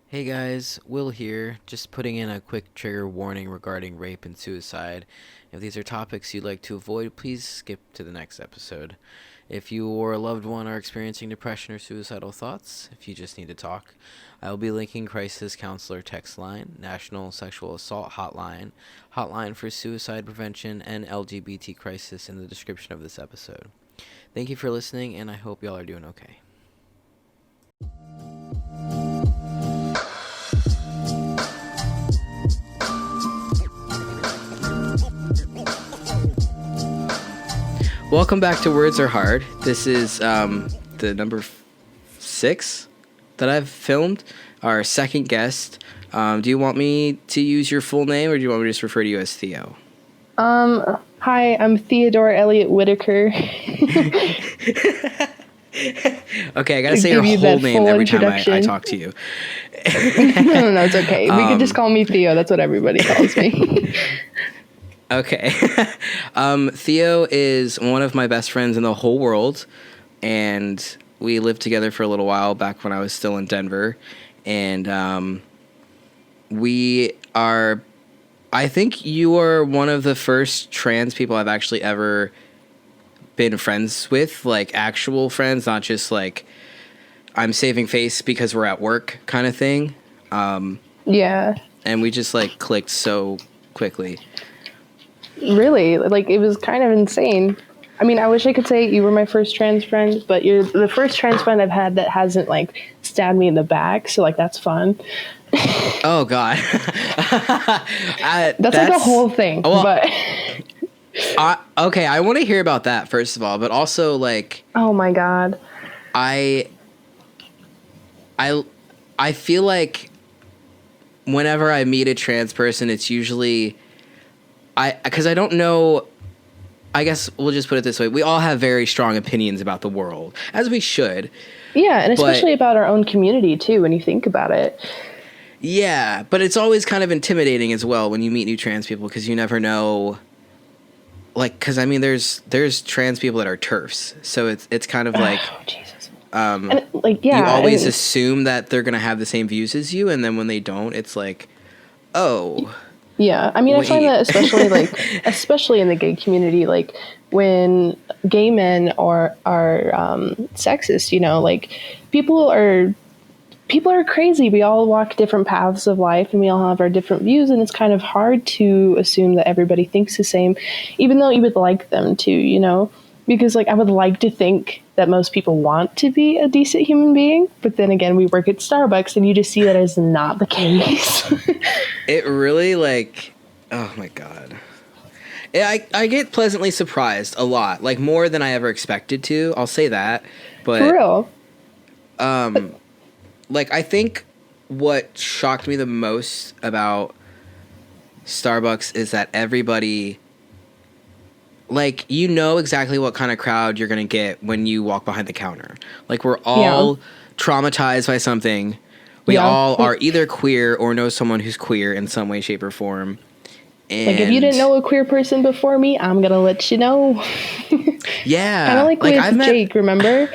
Hey guys, Will here, just putting in a quick trigger warning regarding rape and suicide. If these are topics you'd like to avoid, please skip to the next episode. If you or a loved one are experiencing depression or suicidal thoughts, if you just need to talk, I will be linking Crisis Counselor Text Line, National Sexual Assault Hotline, Hotline for Suicide Prevention, and LGBT Crisis in the description of this episode. Thank you for listening, and I hope y'all are doing okay. Welcome back to Words Are Hard. This is the number 6 that I've filmed. Our second guest. Do you want me to use your full name, or do you want me to just refer to you as Theo? Hi, I'm Theodore Elliott Whitaker. Okay, I gotta say your whole name every time I talk to you. No, it's okay. We could just call me Theo. That's what everybody calls me. Okay. Theo is one of my best friends in the whole world, and we lived together for a little while back when I was still in Denver. And I think you are one of the first trans people I've actually ever been friends with, like actual friends, not just like I'm saving face because we're at work kind of thing. Yeah. And we just like clicked so quickly. Really? Like, it was kind of insane. I mean, I wish I could say you were my first trans friend, but you're the first trans friend I've had that hasn't, like, stabbed me in the back, so, like, that's fun. Oh, God. That's like a whole thing, but... Okay, I want to hear about that, first of all, but also, like... Oh, my God. I feel like whenever I meet a trans person, it's usually... Because I don't know, I guess we'll just put it this way. We all have very strong opinions about the world, as we should. Yeah, and especially about our own community, too, when you think about it. Yeah, but it's always kind of intimidating as well when you meet new trans people, because you never know, like, because, I mean, there's trans people that are TERFs, so it's kind of like... Oh, Jesus. And, like, yeah, you always assume that they're going to have the same views as you, and then when they don't, it's like, oh... Yeah, I mean, I find that especially in the gay community, like when gay men are sexist, you know, like people are crazy. We all walk different paths of life, and we all have our different views, and it's kind of hard to assume that everybody thinks the same, even though you would like them to, you know, because like I would like to think that most people want to be a decent human being, but then again, we work at Starbucks, and you just see that as not the case. It really, like, oh my God. I get pleasantly surprised a lot, like more than I ever expected to. I'll say that. But, for real. Like, I think what shocked me the most about Starbucks is that everybody, like, you know exactly what kind of crowd you're going to get when you walk behind the counter. Like, we're all traumatized by something. We all are either queer or know someone who's queer in some way, shape, or form. And like, if you didn't know a queer person before me, I'm going to let you know. Yeah. Kind of like with Jake, remember?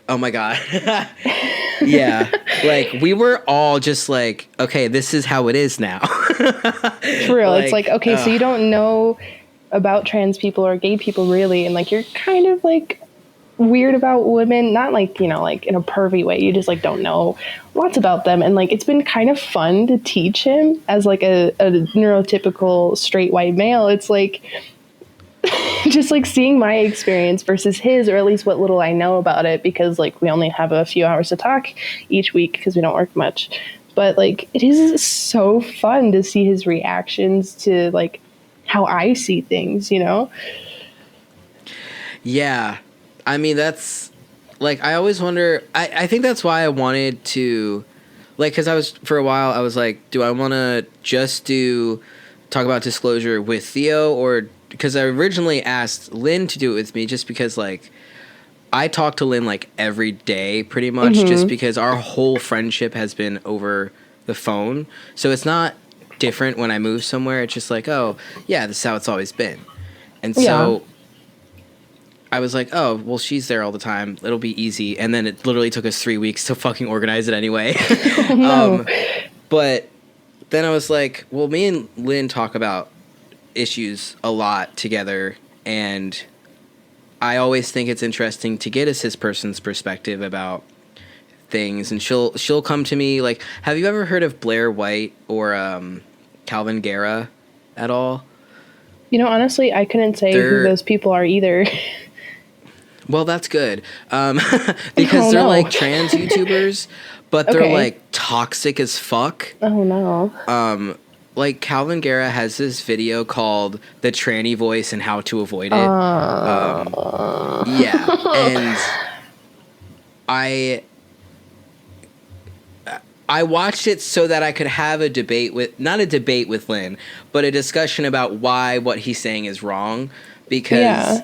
Oh, my God. Yeah. Like, we were all just like, okay, this is how it is now. For real. It's like, okay, so you don't know about trans people or gay people, really, and, like, you're kind of, like... weird about women, not like, you know, like in a pervy way, you just like don't know lots about them, and like it's been kind of fun to teach him as like a neurotypical straight white male. It's like just like seeing my experience versus his, or at least what little I know about it, because like we only have a few hours to talk each week because we don't work much, but like it is so fun to see his reactions to like how I see things, you know. Yeah. I mean, that's, like, I always wonder, I think that's why I wanted to, like, because for a while, I was like, do I want to just talk about disclosure with Theo, or, because I originally asked Lynn to do it with me, just because, like, I talk to Lynn, like, every day, pretty much, just because our whole friendship has been over the phone, so it's not different when I move somewhere. It's just like, oh, yeah, this is how it's always been, and so... I was like, oh, well, she's there all the time. It'll be easy. And then it literally took us 3 weeks to fucking organize it anyway. Oh, no. But then I was like, well, me and Lynn talk about issues a lot together. And I always think it's interesting to get a cis person's perspective about things. And she'll come to me like, have you ever heard of Blair White or Calvin Guerra at all? You know, honestly, I couldn't say who those people are either. Well, that's good. Because they're like trans YouTubers, but they're like toxic as fuck. Oh no. Like Calvin Guerra has this video called "The Tranny Voice and How to Avoid It." Yeah, and I watched it so that I could have a debate with, not a debate with Lynn, but a discussion about why what he's saying is wrong. Because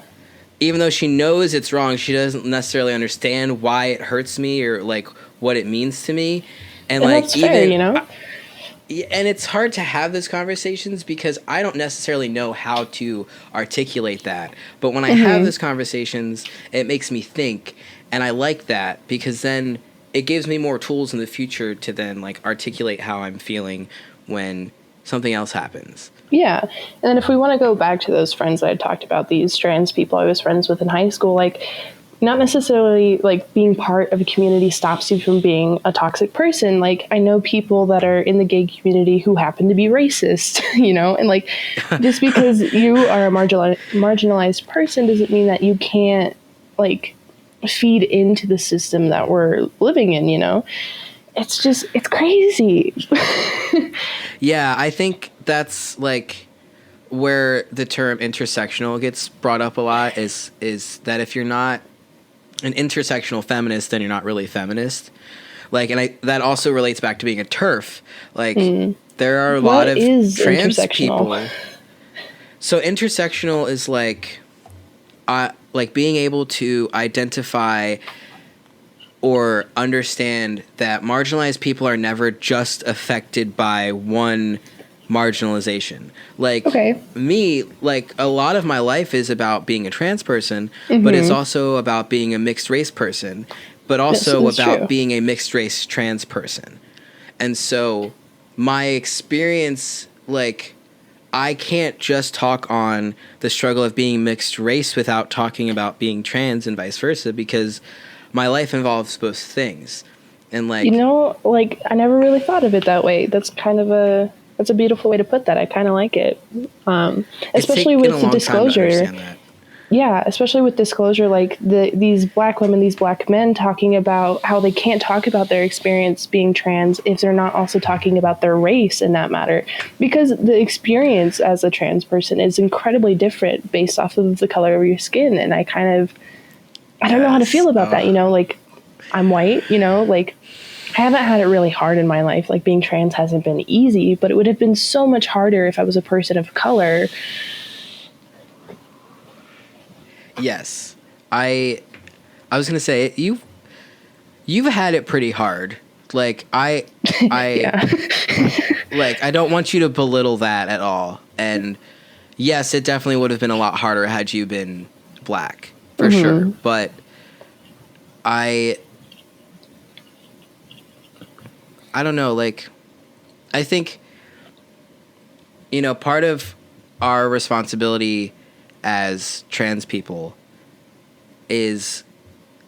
even though she knows it's wrong, she doesn't necessarily understand why it hurts me or like what it means to me. And like that's fair, you know? And it's hard to have those conversations because I don't necessarily know how to articulate that. But when I have those conversations, it makes me think. And I like that because then it gives me more tools in the future to then like articulate how I'm feeling when something else happens. Yeah. And then if we want to go back to those friends that I talked about, these trans people I was friends with in high school, like not necessarily like being part of a community stops you from being a toxic person. Like I know people that are in the gay community who happen to be racist, you know, and like just because you are a marginalized person doesn't mean that you can't like feed into the system that we're living in, you know? It's crazy. Yeah, I think that's like where the term intersectional gets brought up a lot is that if you're not an intersectional feminist, then you're not really feminist. Like, and that also relates back to being a TERF. Like, there are a lot of trans people. So intersectional is like being able to identify or understand that marginalized people are never just affected by one marginalization. Like me, like a lot of my life is about being a trans person, but it's also about being a mixed race person, but also about being a mixed race trans person. And so my experience, like I can't just talk on the struggle of being mixed race without talking about being trans and vice versa, because my life involves both things. And like, you know, like I never really thought of it that way. That's a beautiful way to put that. I kind of like it. Especially with the disclosure. Yeah, especially with disclosure, like these black women, these black men talking about how they can't talk about their experience being trans if they're not also talking about their race in that matter. Because the experience as a trans person is incredibly different based off of the color of your skin. And I don't know how to feel about that, you know, like I'm white, you know, like I haven't had it really hard in my life. Like being trans hasn't been easy, but it would have been so much harder if I was a person of color. Yes. I was going to say you've had it pretty hard. Like I like I don't want you to belittle that at all. And yes, it definitely would have been a lot harder had you been black. For sure. But I don't know, like, I think, you know, part of our responsibility as trans people is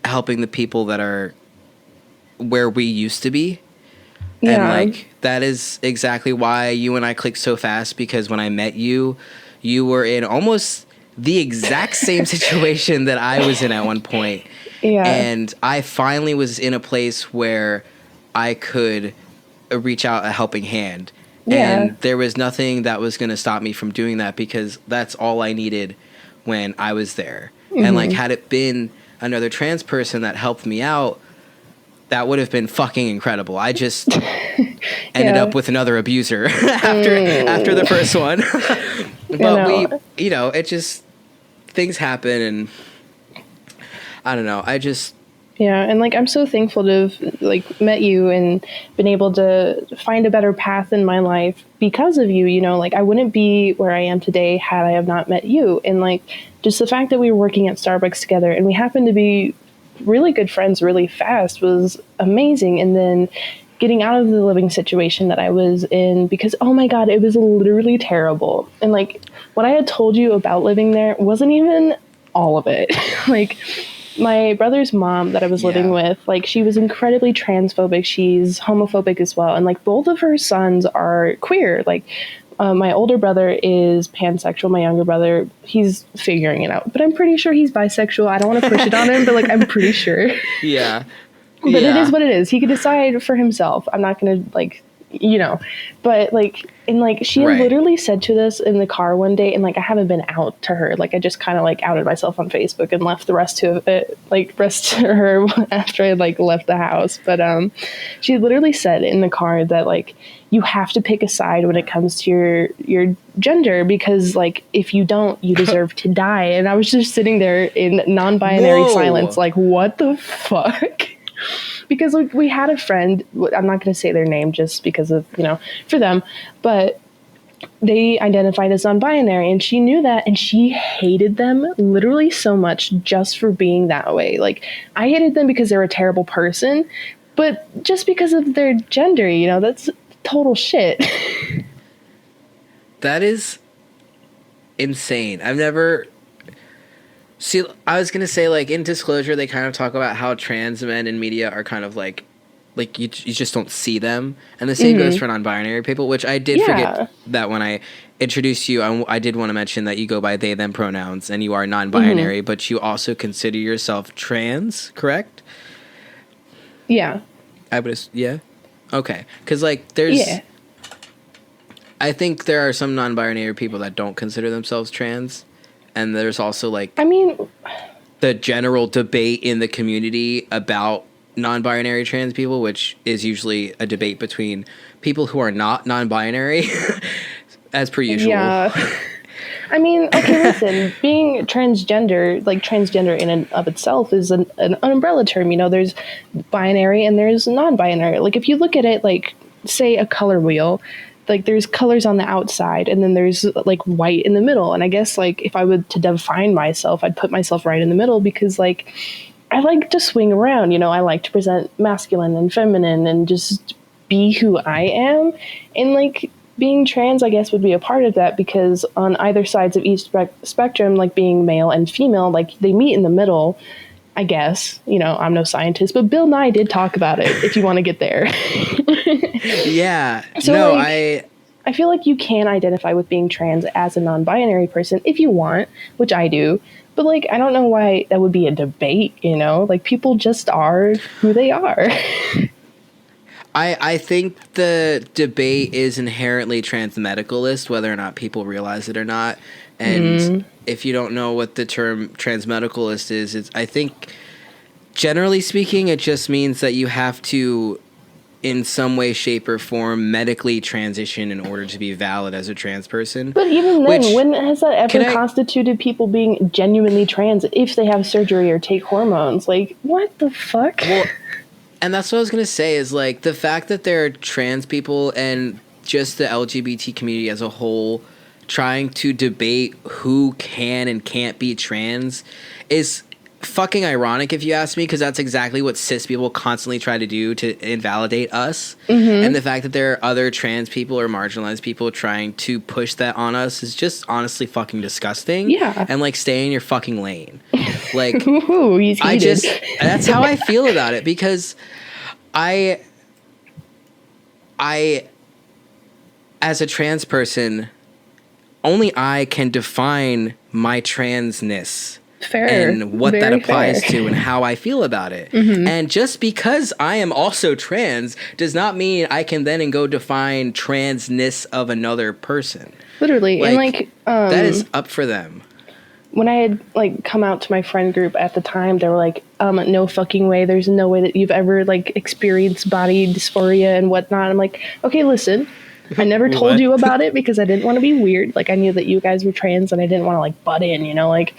helping the people that are where we used to be. Yeah. And, like, that is exactly why you and I clicked so fast, because when I met you, you were in almost the exact same situation that I was in at one point. Yeah. And I finally was in a place where I could reach out a helping hand. Yeah. And there was nothing that was going to stop me from doing that, because that's all I needed when I was there. And like, had it been another trans person that helped me out, that would have been fucking incredible. I just ended up with another abuser after the first one. But we, you know, it just, things happen, and I don't know. Yeah, and like I'm so thankful to have like met you and been able to find a better path in my life because of you, you know, like I wouldn't be where I am today had I have not met you. And like just the fact that we were working at Starbucks together and we happened to be really good friends really fast was amazing. And then getting out of the living situation that I was in, because oh my god, it was literally terrible. And like what I had told you about living there wasn't even all of it. Like my brother's mom that I was living with, like she was incredibly transphobic. She's homophobic as well. And like both of her sons are queer. Like my older brother is pansexual. My younger brother, he's figuring it out. But I'm pretty sure he's bisexual. I don't want to push it on him, but like I'm pretty sure. Yeah. But it is what it is. He could decide for himself. I'm not going to like, you know, but like, and like she literally said to this in the car one day, and like I haven't been out to her. Like I just kind of like outed myself on Facebook and left the rest to it, like rest to her after I like left the house. But she literally said in the car that like you have to pick a side when it comes to your gender, because like if you don't, you deserve to die. And I was just sitting there in non-binary silence, like what the fuck. Because like, we had a friend, I'm not going to say their name just because of, you know, for them, but they identified as non-binary, and she knew that, and she hated them literally so much just for being that way. Like I hated them because they're a terrible person, but just because of their gender, you know, that's total shit. That is insane. I've never... See, I was going to say, like, in Disclosure, they kind of talk about how trans men in media are kind of like you just don't see them. And the same goes for non-binary people, which I did forget that when I introduced you, I did want to mention that you go by they, them pronouns, and you are non-binary, but you also consider yourself trans, correct? Yeah. Yeah? Okay. Because, like, there's... Yeah. I think there are some non-binary people that don't consider themselves trans. And there's also, like, I mean, the general debate in the community about non-binary trans people, which is usually a debate between people who are not non-binary, as per usual. Yeah. I mean, okay, listen, being transgender, like transgender in and of itself is an umbrella term. You know, there's binary and there's non-binary. Like, if you look at it, like, say a color wheel, like there's colors on the outside and then there's like white in the middle. And I guess like if I would to define myself, I'd put myself right in the middle, because like I like to swing around, you know, I like to present masculine and feminine and just be who I am. And like being trans, I guess, would be a part of that, because on either sides of each spectrum, like being male and female, like they meet in the middle, I guess. You know, I'm no scientist, but Bill Nye did talk about it if you want to get there. Yeah. So no, like, I feel like you can identify with being trans as a non-binary person if you want, which I do. But like, I don't know why that would be a debate, you know? Like, people just are who they are. I think the debate is inherently transmedicalist, whether or not people realize it or not. And if you don't know what the term transmedicalist is, it's, I think, generally speaking, it just means that you have to, in some way, shape, or form, medically transition in order to be valid as a trans person. But even then, when has that ever constituted people being genuinely trans if they have surgery or take hormones? Like, what the fuck? Well, and that's what I was going to say, is like the fact that there are trans people and just the LGBT community as a whole trying to debate who can and can't be trans is fucking ironic, if you ask me, because that's exactly what cis people constantly try to do to invalidate us. And the fact that there are other trans people or marginalized people trying to push that on us is just honestly fucking disgusting. Yeah. And like, stay in your fucking lane. Like, ooh, he's heated. That's how I feel about it, because I as a trans person, only I can define my transness. Fair. And what that applies to and how I feel about it. And just because I am also trans does not mean I can then and go define transness of another person. Literally. Like, and like that is up for them. When I had like come out to my friend group at the time, they were like, no fucking way. There's no way that you've ever like experienced body dysphoria and whatnot. I'm like, okay, listen, I never told you about it because I didn't want to be weird. Like, I knew that you guys were trans and I didn't want to like butt in, you know, like,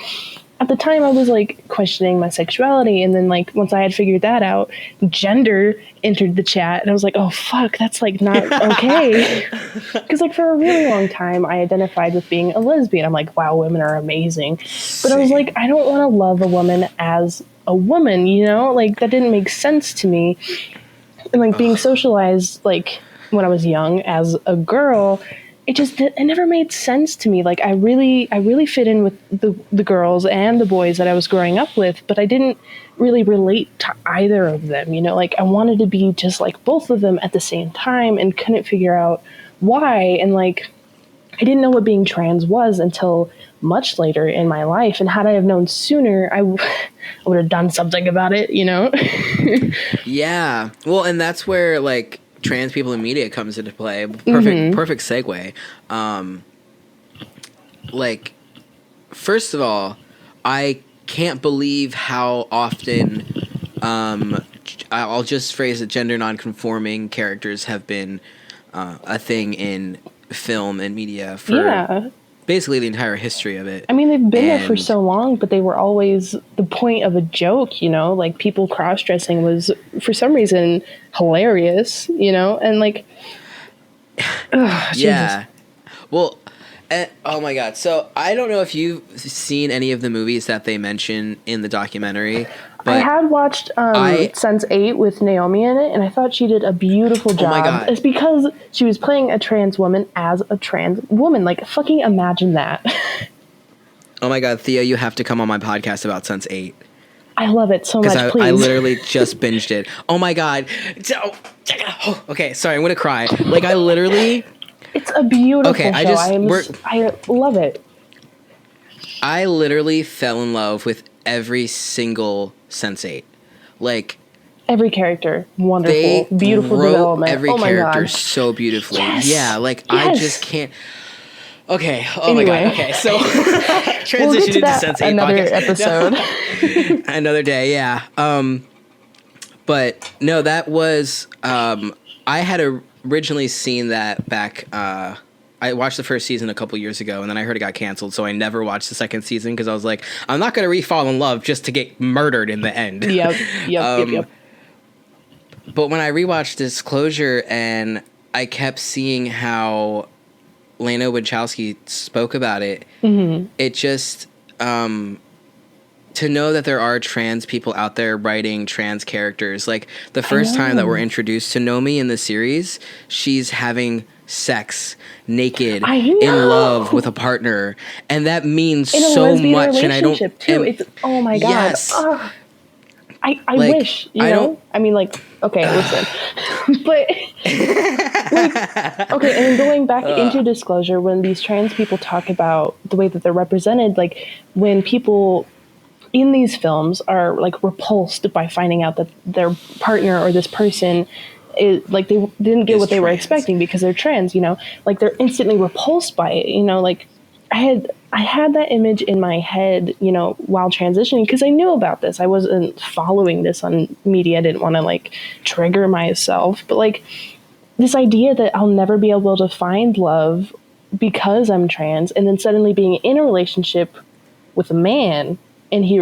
at the time I was like questioning my sexuality, and then like once I had figured that out, gender entered the chat, and I was like, oh fuck, that's like not okay. Because like for a really long time I identified with being a lesbian. I'm like, wow, women are amazing, but I was like, I don't want to love a woman as a woman, you know, like that didn't make sense to me. And like being socialized like when I was young as a girl, it never made sense to me. Like I really fit in with the girls and the boys that I was growing up with, but I didn't really relate to either of them, you know, like I wanted to be just like both of them at the same time and couldn't figure out why. And like I didn't know what being trans was until much later in my life, and had I have known sooner, I would have done something about it, you know. Yeah, well, and that's where like trans people in media comes into play. Perfect segue. Like, first of all, I can't believe how often I'll just phrase it, gender nonconforming characters have been a thing in film and media for basically the entire history of it. I mean, they've been there for so long, but they were always the point of a joke, you know? Like, people cross-dressing was, for some reason, hilarious, you know? And, like... yeah. Well, oh my god. So, I don't know if you've seen any of the movies that they mention in the documentary, but I had watched Sense8 with Naomi in it, and I thought she did a beautiful job. Oh my god. It's because she was playing a trans woman as a trans woman. Like, fucking imagine that. Oh my god, Theo, you have to come on my podcast about Sense8. I love it so much, please. I literally just binged it. Oh my god. Okay, sorry, I'm gonna cry. Like, I literally... It's a beautiful show. I love it. I literally fell in love with every single Sense8. Like, every character, wonderful, beautiful development. Every character so beautifully. Yes. Yeah, like I just can't. Okay. Oh my god. Okay. So transition into Sense8 another podcast. episode. Another day. Yeah. But no, that was I had originally seen that back. I watched the first season a couple years ago, and then I heard it got canceled, so I never watched the second season because I was like, I'm not going to re-fall in love just to get murdered in the end. Yep. But when I rewatched Disclosure, and I kept seeing how Lana Wachowski spoke about it, it just, to know that there are trans people out there writing trans characters. Like, the first time that we're introduced to Nomi in the series, she's having sex naked in love with a partner, and that means in a so much. And I don't too. It's oh my god. Yes. I like, wish, you know. I mean, like, okay, listen, but like, okay, and going back into Disclosure, when these trans people talk about the way that they're represented, like when people in these films are like repulsed by finding out that their partner or this person is like, they didn't get what they were expecting because they're trans, you know, like they're instantly repulsed by it, you know. Like I had that image in my head, you know, while transitioning, because I knew about this. I wasn't following this on media. I didn't want to like trigger myself, but like this idea that I'll never be able to find love because I'm trans, and then suddenly being in a relationship with a man, and he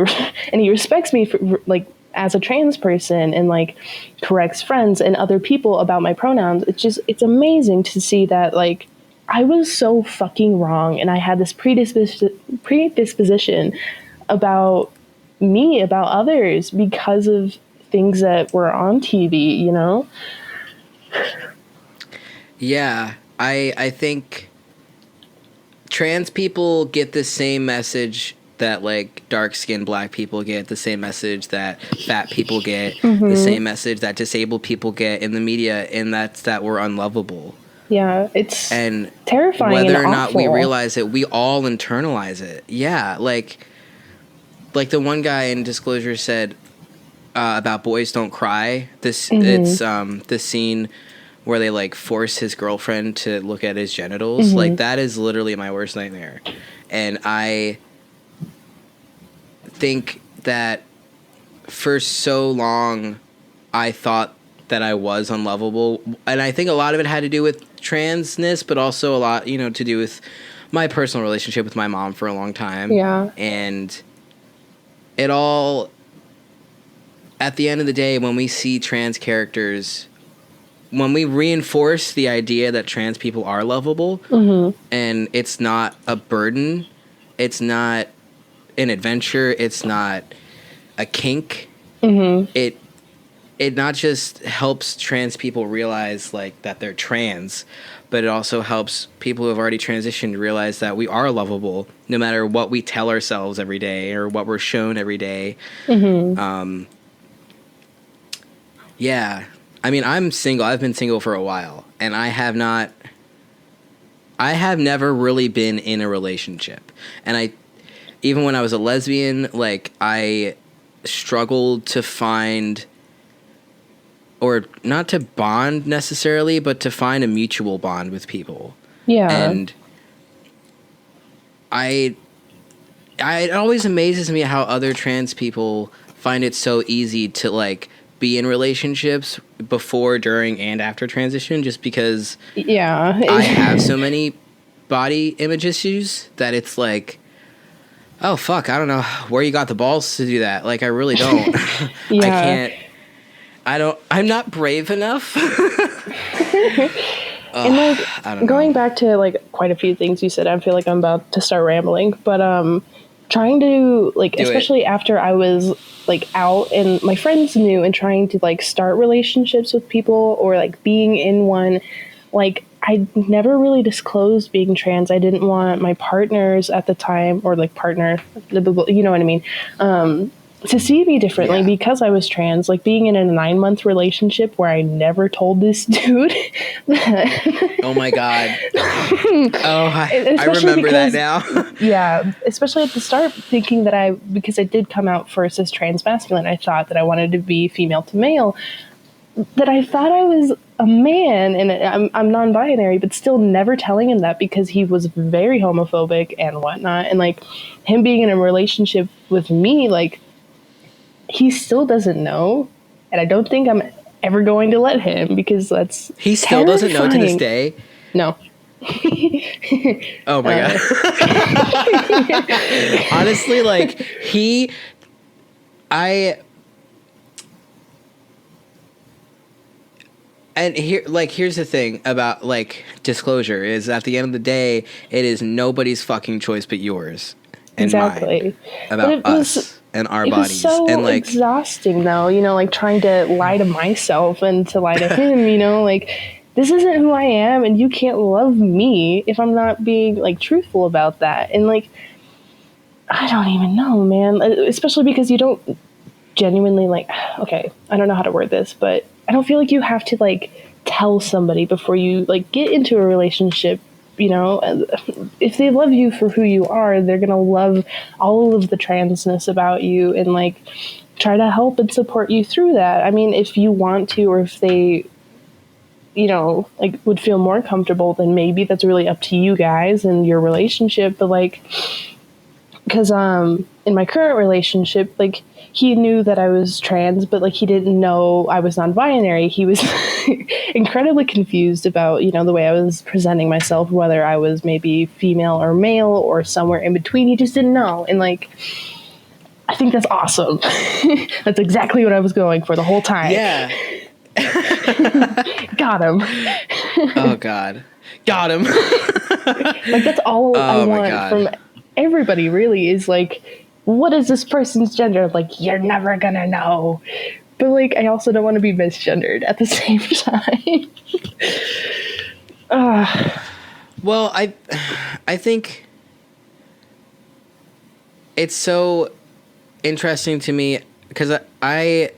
respects me for like as a trans person, and like corrects friends and other people about my pronouns. It's amazing to see that like I was so fucking wrong, and I had this predisposition about me, about others, because of things that were on TV, you know? Yeah, I think trans people get the same message that like dark-skinned black people get, the same message that fat people get, the same message that disabled people get in the media, and that's that we're unlovable. Yeah, it's and terrifying. Whether and or not awful. we realize it, we all internalize it. Yeah, like the one guy in Disclosure said about Boys Don't Cry. It's the scene where they like force his girlfriend to look at his genitals. Like that is literally my worst nightmare, and I think that for so long I thought that I was unlovable, and I think a lot of it had to do with transness, but also a lot, you know, to do with my personal relationship with my mom for a long time. Yeah. And it all, at the end of the day, when we see trans characters, when we reinforce the idea that trans people are lovable, and it's not a burden, it's not an adventure, it's not a kink, it not just helps trans people realize like that they're trans, but it also helps people who have already transitioned realize that we are lovable no matter what we tell ourselves every day or what we're shown every day. Yeah. I mean, I'm single. I've been single for a while, and I have never really been in a relationship. And even when I was a lesbian, like, I struggled to find, or not to bond necessarily, but to find a mutual bond with people. Yeah. And it always amazes me how other trans people find it so easy to, like, be in relationships before, during, and after transition, just because I have so many body image issues that it's like, oh, fuck, I don't know where you got the balls to do that. Like, I really don't. I'm not brave enough. And like, going back to like quite a few things you said, I feel like I'm about to start rambling, but trying to like, especially after I was like out and my friends knew, and trying to like start relationships with people or like being in one, like I never really disclosed being trans. I didn't want my partners at the time, or like partner, you know what I mean, to see me differently because I was trans. Like being in a 9-month relationship where I never told this dude. Oh my God. I remember that now. Yeah, especially at the start, thinking that because I did come out first as trans masculine, I thought that I wanted to be female to male, that I thought I was a man, and I'm non-binary, but still never telling him that because he was very homophobic and whatnot. And like him being in a relationship with me, like he still doesn't know, and I don't think I'm ever going to let him, because that's he still doesn't know to this day. No. Oh my God. Honestly, like and here's the thing about like disclosure is, at the end of the day, it is nobody's fucking choice but yours and mine about us and our bodies. It was so and like exhausting though, you know, like trying to lie to myself and to lie to him, you know, like this isn't who I am, and you can't love me if I'm not being like truthful about that. And like, I don't even know, man, especially because you don't genuinely like, okay, I don't know how to word this, but I don't feel like you have to like tell somebody before you like get into a relationship. You know, if they love you for who you are, they're gonna love all of the transness about you and like try to help and support you through that. I mean, if you want to, or if they, you know, like would feel more comfortable, then maybe that's really up to you guys and your relationship. But like, because in my current relationship, like he knew that I was trans, but like he didn't know I was non-binary. He was incredibly confused about, you know, the way I was presenting myself, whether I was maybe female or male or somewhere in between. He just didn't know. And like, I think that's awesome. That's exactly what I was going for the whole time. Yeah. Got him. Oh God. Got him. Like that's all I want from everybody, really, is like, what is this person's gender? Like, you're never gonna know. But like, I also don't want to be misgendered at the same time. Well, I think it's so interesting to me because I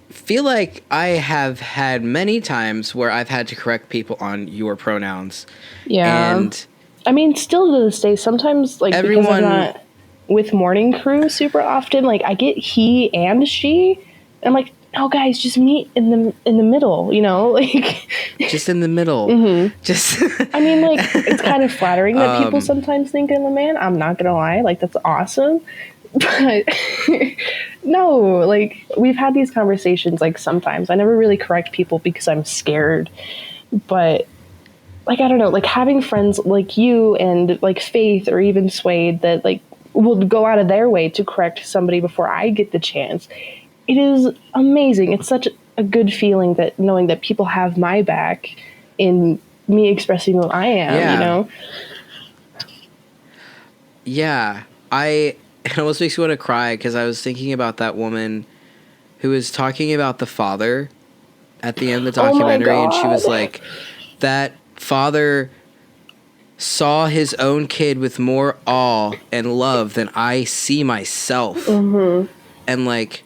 feel like I have had many times where I've had to correct people on your pronouns. Yeah. And I mean, still to this day, sometimes like everyone, because I'm not with morning crew super often, like I get he and she. I'm like, oh guys, just meet in the middle, you know, like just in the middle. Just I mean, like it's kind of flattering that people sometimes think I'm a man. I'm not gonna lie, like that's awesome. But no, like we've had these conversations. Like sometimes I never really correct people because I'm scared, but like I don't know, like having friends like you and like Faith or even Suede that like will go out of their way to correct somebody before I get the chance. It is amazing. It's such a good feeling that knowing that people have my back in me expressing who I am, you know? Yeah. It almost makes me want to cry because I was thinking about that woman who was talking about the father at the end of the documentary, and she was like, that father saw his own kid with more awe and love than I see myself. Mm-hmm. And like,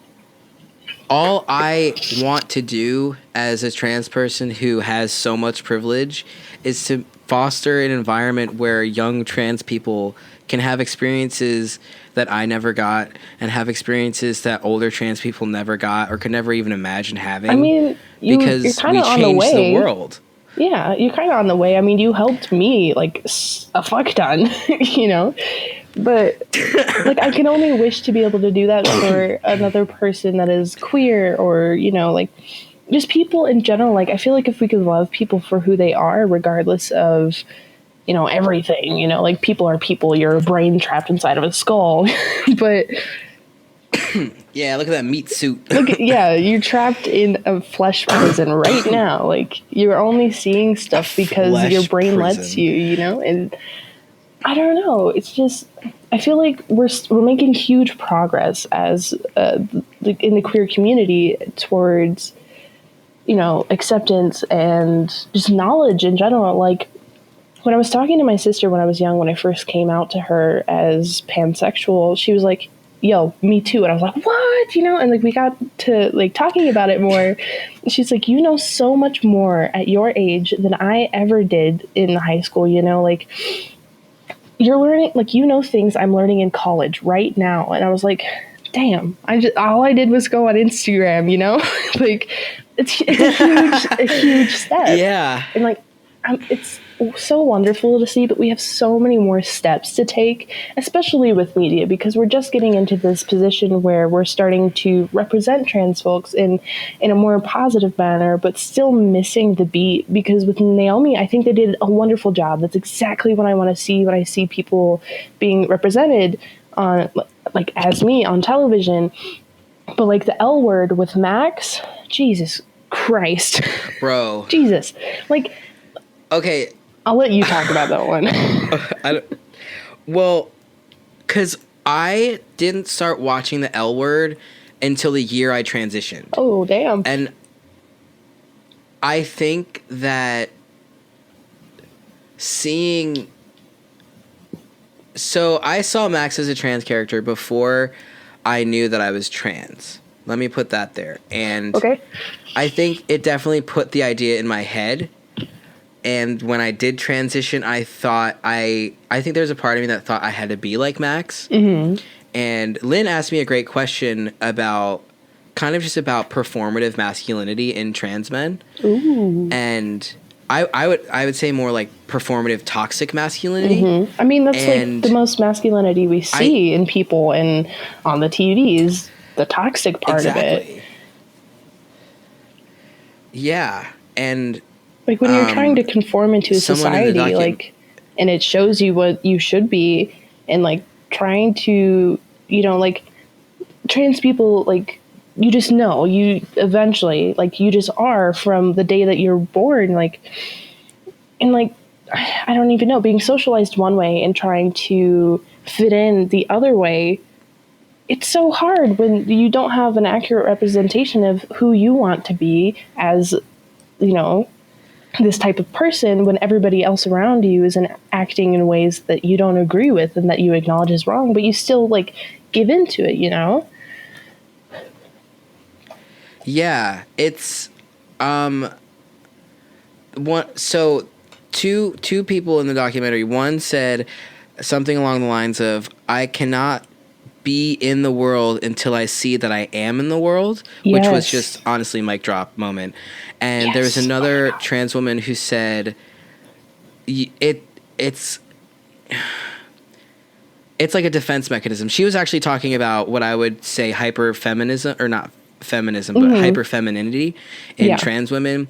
all I want to do as a trans person who has so much privilege is to foster an environment where young trans people can have experiences that I never got and have experiences that older trans people never got or could never even imagine having. I mean, because you're kind we of on the changed way. The world. Yeah, you're kind of on the way. I mean, you helped me like a fuck ton, you know? But like, I can only wish to be able to do that for another person that is queer, or, you know, like just people in general. Like, I feel like if we could love people for who they are, regardless of, you know, everything, you know, like people are people, you're a brain trapped inside of a skull. But yeah, look at that meat suit. yeah, you're trapped in a flesh prison right now. Like, you're only seeing stuff because your brain lets you, you know? And I don't know. It's just, I feel like we're making huge progress as in the queer community towards, you know, acceptance and just knowledge in general. Like, when I was talking to my sister when I was young, when I first came out to her as pansexual, she was like, yo, me too. And I was like, what? You know, and like we got to like talking about it more. She's like, you know so much more at your age than I ever did in high school, you know, like you're learning, like, you know, things I'm learning in college right now. And I was like, damn, all I did was go on Instagram, you know? Like, it's a huge step. Yeah. And like, it's so wonderful to see, but we have so many more steps to take, especially with media, because we're just getting into this position where we're starting to represent trans folks in a more positive manner, but still missing the beat. Because with Naomi, I think they did a wonderful job. That's exactly what I want to see when I see people being represented on, like, as me on television. But like the L word with Max, Jesus Christ, bro, Jesus, like, okay, I'll let you talk about that one. Well, because I didn't start watching the L Word until the year I transitioned. Oh, damn. And I think that so I saw Max as a trans character before I knew that I was trans. Let me put that there. And okay. I think it definitely put the idea in my head. And when I did transition, I thought I think there's a part of me that thought I had to be like Max. Mm-hmm. And Lynn asked me a great question about kind of just about performative masculinity in trans men. Ooh. And I would say more like performative toxic masculinity. Mm-hmm. I mean, that's like the most masculinity we see in people and on the TVs, the toxic part of it. Yeah. And like when you're trying to conform into a society, like, and it shows you what you should be, and like trying to, you know, like trans people, like, you just know, you eventually, like, you just are from the day that you're born, like, and like, I don't even know, being socialized one way and trying to fit in the other way. It's so hard when you don't have an accurate representation of who you want to be as, you know, this type of person, when everybody else around you is acting in ways that you don't agree with and that you acknowledge as wrong, but you still like give into it, you know? Yeah, it's two people in the documentary. One said something along the lines of, I cannot be in the world until I see that I am in the world, which was just honestly mic drop moment. And there was another trans woman who said it's like a defense mechanism. She was actually talking about what I would say hyper feminism, or not feminism, but hyper femininity in trans women.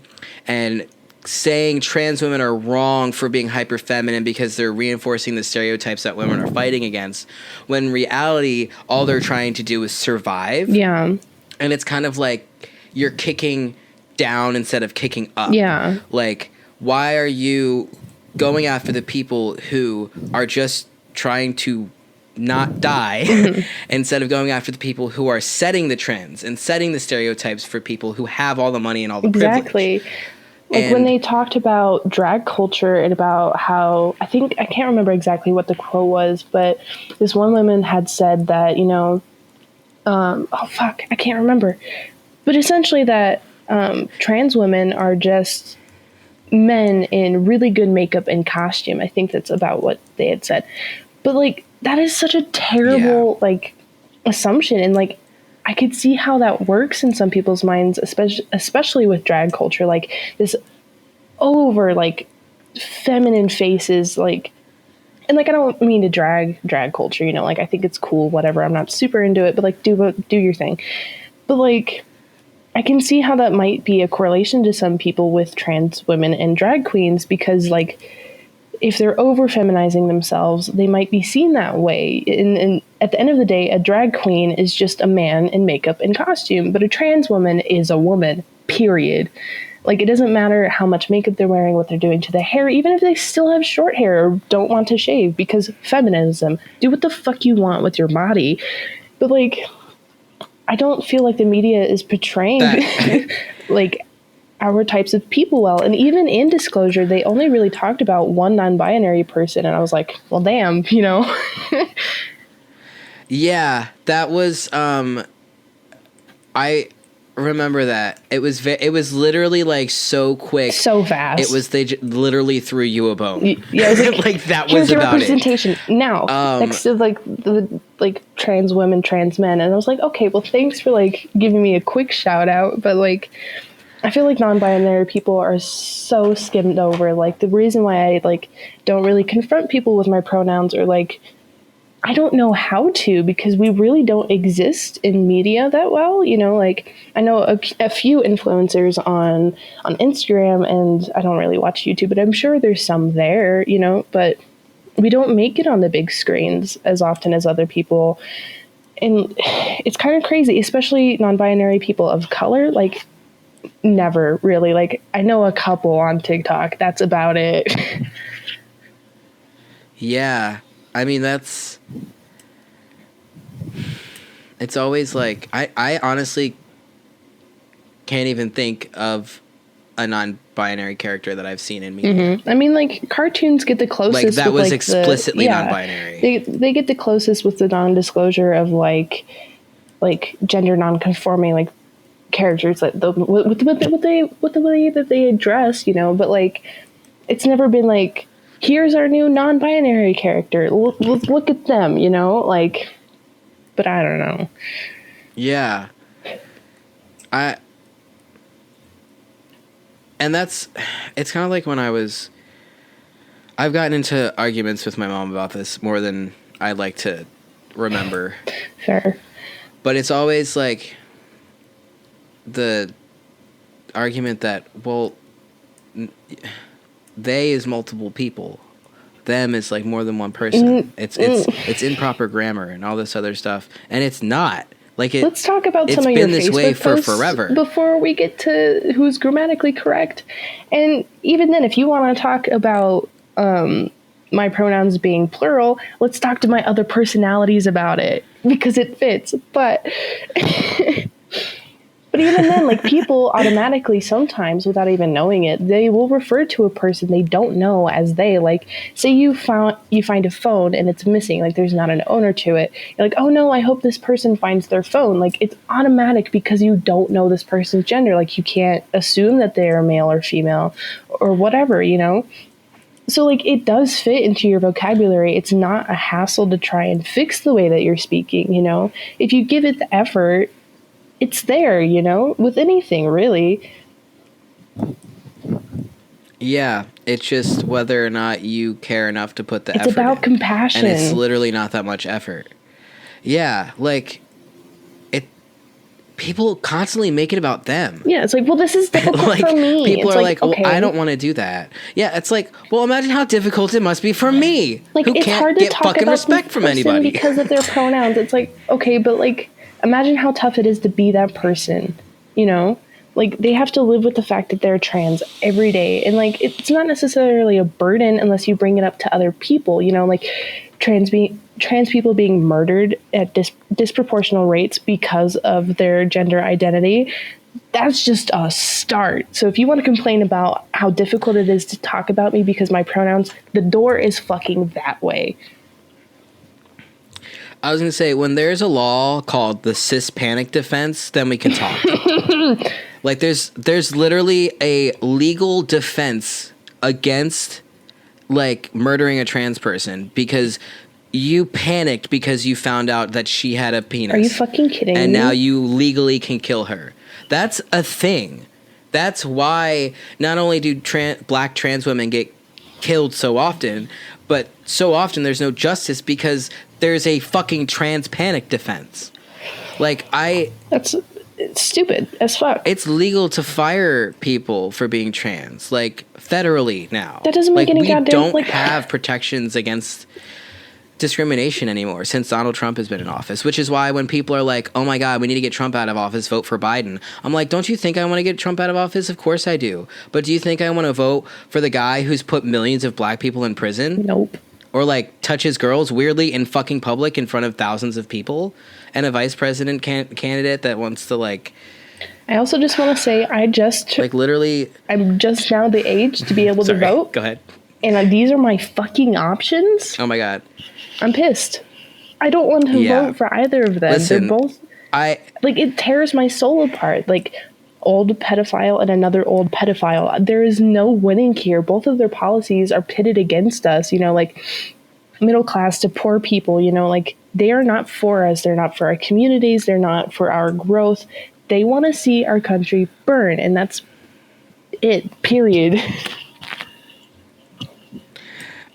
And saying trans women are wrong for being hyper feminine because they're reinforcing the stereotypes that women are fighting against, when in reality all they're trying to do is survive. Yeah. And it's kind of like you're kicking down instead of kicking up. Yeah. Like, why are you going after the people who are just trying to not die instead of going after the people who are setting the trends and setting the stereotypes for people who have all the money and all the exactly. privilege? Like when they talked about drag culture and about how, I can't remember exactly what the quote was, but this one woman had said that, you know, I can't remember. But essentially that trans women are just men in really good makeup and costume. I think that's about what they had said. But, like, that is such a terrible, like, assumption. And, like, I could see how that works in some people's minds, especially with drag culture. Like, this over, like, feminine faces, like, and, like, I don't mean to drag culture, you know, like, I think it's cool, whatever. I'm not super into it, but, like, do your thing. But, like, I can see how that might be a correlation to some people with trans women and drag queens, because, like, if they're over feminizing themselves, they might be seen that way. And at the end of the day, a drag queen is just a man in makeup and costume, but a trans woman is a woman, period. Like, it doesn't matter how much makeup they're wearing, what they're doing to their hair, even if they still have short hair or don't want to shave, because feminism, do what the fuck you want with your body. But, like, I don't feel like the media is portraying like our types of people well. And even in Disclosure, they only really talked about one non-binary person, and I was like, well, damn, you know. Yeah, that was I remember that. It was literally like so quick, so fast. It was literally threw you a bone. Yeah, it was like that was about representation. Now, next to like the trans women, trans men, and I was like, okay, well, thanks for like giving me a quick shout out, but like, I feel like non-binary people are so skimmed over. Like, the reason why I like don't really confront people with my pronouns, or like, I don't know how to, because we really don't exist in media that well. You know, like, I know a few influencers on Instagram, and I don't really watch YouTube, but I'm sure there's some there, you know, but we don't make it on the big screens as often as other people. And it's kind of crazy, especially non-binary people of color. Like, never really. Like, I know a couple on TikTok. That's about it. Yeah. I mean, it's always like, I honestly can't even think of a non-binary character that I've seen in media. Mm-hmm. I mean, like, cartoons get the closest. Like, that with, was like, explicitly non-binary. They get the closest with the non-disclosure of like gender non-conforming, like, characters, like with the way that they address, you know. But like, it's never been like, here's our new non-binary character. Look at them, you know, like. But I don't know. Yeah. And it's kind of like when I've gotten into arguments with my mom about this more than I'd like to remember. Fair. But it's always like the argument that, well, they is multiple people. Them is like more than one person. It's improper grammar and all this other stuff, and it's not. Like, let's talk about some of your Facebook posts. It's been this way for posts forever before we get to who's grammatically correct. And even then, if you want to talk about my pronouns being plural, let's talk to my other personalities about it, because it fits. But but even then, like, people automatically, sometimes without even knowing it, they will refer to a person they don't know as they. Like, say you find a phone and it's missing, like, there's not an owner to it. You're like, oh no, I hope this person finds their phone. Like, it's automatic because you don't know this person's gender. Like, you can't assume that they are male or female or whatever, you know? So, like, it does fit into your vocabulary. It's not a hassle to try and fix the way that you're speaking, you know? If you give it the effort, it's there, you know, with anything, really. Yeah, it's just whether or not you care enough to put the effort in. It's about compassion. And it's literally not that much effort. Yeah, like, people constantly make it about them. Yeah, it's like, well, this is difficult like, for me. People it's are like, okay. I don't want to do that. Yeah, it's like, well, imagine how difficult it must be for me, like, who it's can't hard to get talk fucking about respect from anybody because of their pronouns. It's like, okay, but like, imagine how tough it is to be that person, you know? Like, they have to live with the fact that they're trans every day. And, like, it's not necessarily a burden unless you bring it up to other people, you know? Like, trans people being murdered at disproportional rates because of their gender identity, that's just a start. So if you want to complain about how difficult it is to talk about me because my pronouns, the door is fucking that way. I was going to say, when there's a law called the cis panic defense, then we can talk. Like, there's literally a legal defense against, like, murdering a trans person because you panicked because you found out that she had a penis. Are you fucking kidding me? And now you legally can kill her. That's a thing. That's why not only do black trans women get killed so often, but so often there's no justice because there's a fucking trans panic defense. Like, it's stupid as fuck. It's legal to fire people for being trans, like, federally now. That doesn't make any goddamn... We don't have protections against discrimination anymore since Donald Trump has been in office, which is why when people are like, oh my God, we need to get Trump out of office, vote for Biden. I'm like, don't you think I want to get Trump out of office? Of course I do. But do you think I want to vote for the guy who's put millions of black people in prison? Nope. Or, like, touches girls weirdly in fucking public in front of thousands of people? And a vice president candidate that wants to, like... I also just want to say, like, literally... I'm just now the age to be able to vote. Go ahead. And these are my fucking options? Oh my God. I'm pissed. I don't want to vote for either of them. Listen, they're both... like, it tears my soul apart. Like, old pedophile and another old pedophile. There is no winning here. Both of their policies are pitted against us, you know, like, middle class to poor people, you know, like, they are not for us. They're not for our communities. They're not for our growth. They want to see our country burn, and that's it, period.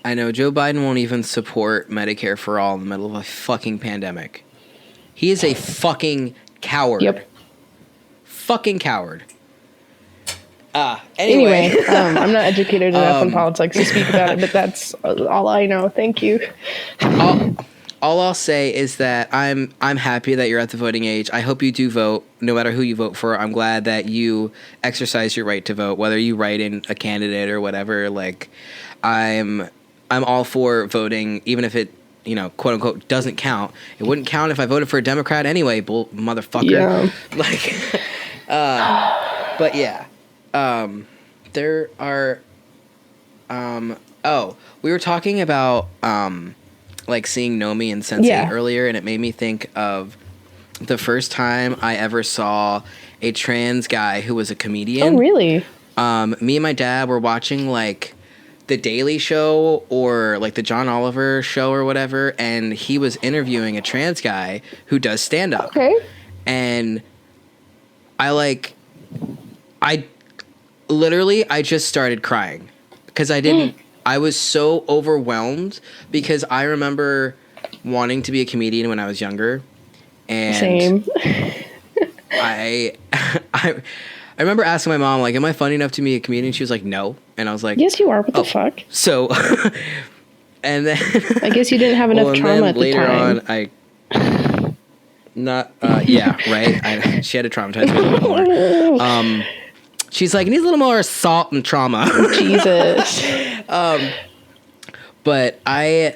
I know Joe Biden won't even support Medicare for all in the middle of a fucking pandemic. He is a fucking coward. Yep. Fucking coward. Anyway. I'm not educated enough on politics to speak about it, but that's all I know. Thank you. All I'll say is that I'm happy that you're at the voting age. I hope you do vote, no matter who you vote for. I'm glad that you exercise your right to vote, whether you write in a candidate or whatever. Like, I'm all for voting, even if it, you know, quote unquote, doesn't count. It wouldn't count if I voted for a Democrat anyway, motherfucker. Yeah. Like, but yeah, there are, we were talking about, like, seeing Nomi and Sensei earlier, and it made me think of the first time I ever saw a trans guy who was a comedian. Oh, really? Me and my dad were watching, like, The Daily Show or, like, the John Oliver show or whatever, and he was interviewing a trans guy who does stand-up. Okay. And I just started crying because I was so overwhelmed because I remember wanting to be a comedian when I was younger. And same. I remember asking my mom, like, am I funny enough to be a comedian? She was like, no. And I was like, yes, you are. What the fuck? So, and then I guess you didn't have enough trauma at the time. Later on, yeah, right. She had to traumatize me a little more. She's like, it needs a little more assault and trauma. Jesus. But then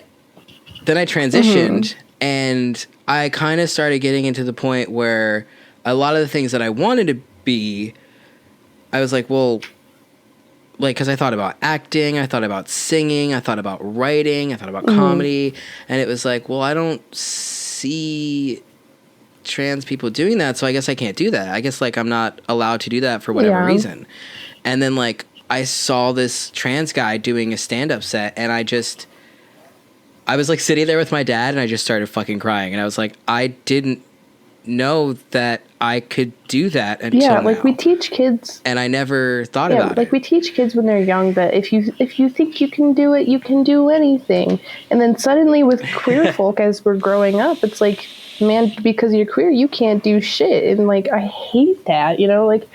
I transitioned and I kind of started getting into the point where a lot of the things that I wanted to be, I was like, well, like, because I thought about acting, I thought about singing, I thought about writing, I thought about comedy, and it was like, well, I don't see trans people doing that, so I guess I can't do that. I guess, like, I'm not allowed to do that for whatever reason. And then, like, I saw this trans guy doing a stand-up set, and I was, like, sitting there with my dad, and I just started fucking crying. And I was like, I didn't know that I could do that until yeah, now. like we teach kids, and I never thought about like it. we teach kids when they're young that if you think you can do it, you can do anything. And then suddenly with queer folk, as we're growing up, it's like, man, because you're queer, you can't do shit. And like, I hate that, you know, like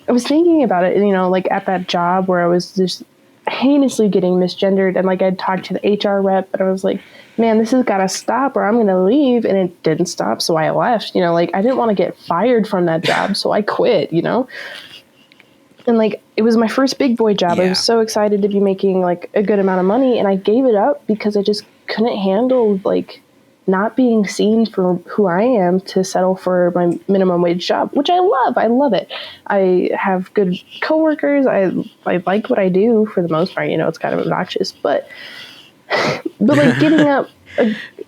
I was thinking about it, you know, like at that job where I was just heinously getting misgendered, and like I'd talked to the HR rep, but I was like, man, this has got to stop or I'm going to leave. And it didn't stop. So I left, you know, like I didn't want to get fired from that job. So I quit, you know? And like, it was my first big boy job. Yeah. I was so excited to be making like a good amount of money. And I gave it up because I just couldn't handle like not being seen for who I am to settle for my minimum wage job, which I love. I love it. I have good coworkers. I like what I do for the most part. You know, it's kind of obnoxious, but like giving up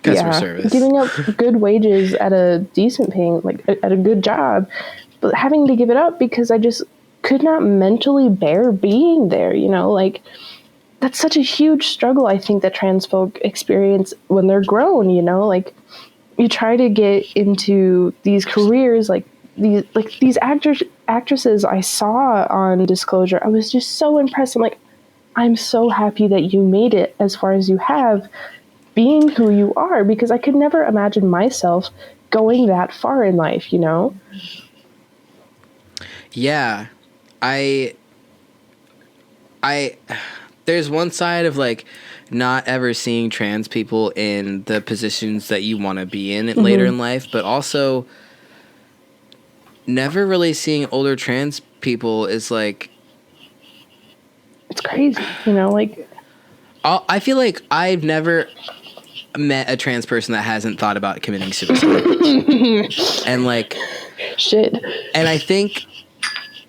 Customer service, giving up good wages at a decent paying, like at a good job, but having to give it up because I just could not mentally bear being there, you know, like that's such a huge struggle I think that trans folk experience when they're grown, you know, like you try to get into these careers, like these actresses I saw on Disclosure. I was just so impressed. I'm like, I'm so happy that you made it as far as you have, being who you are, because I could never imagine myself going that far in life, you know? Yeah. I there's one side of like not ever seeing trans people in the positions that you want to be in later in life, but also never really seeing older trans people is like, it's crazy, you know, like I feel like I've never met a trans person that hasn't thought about committing suicide. And like shit. And I think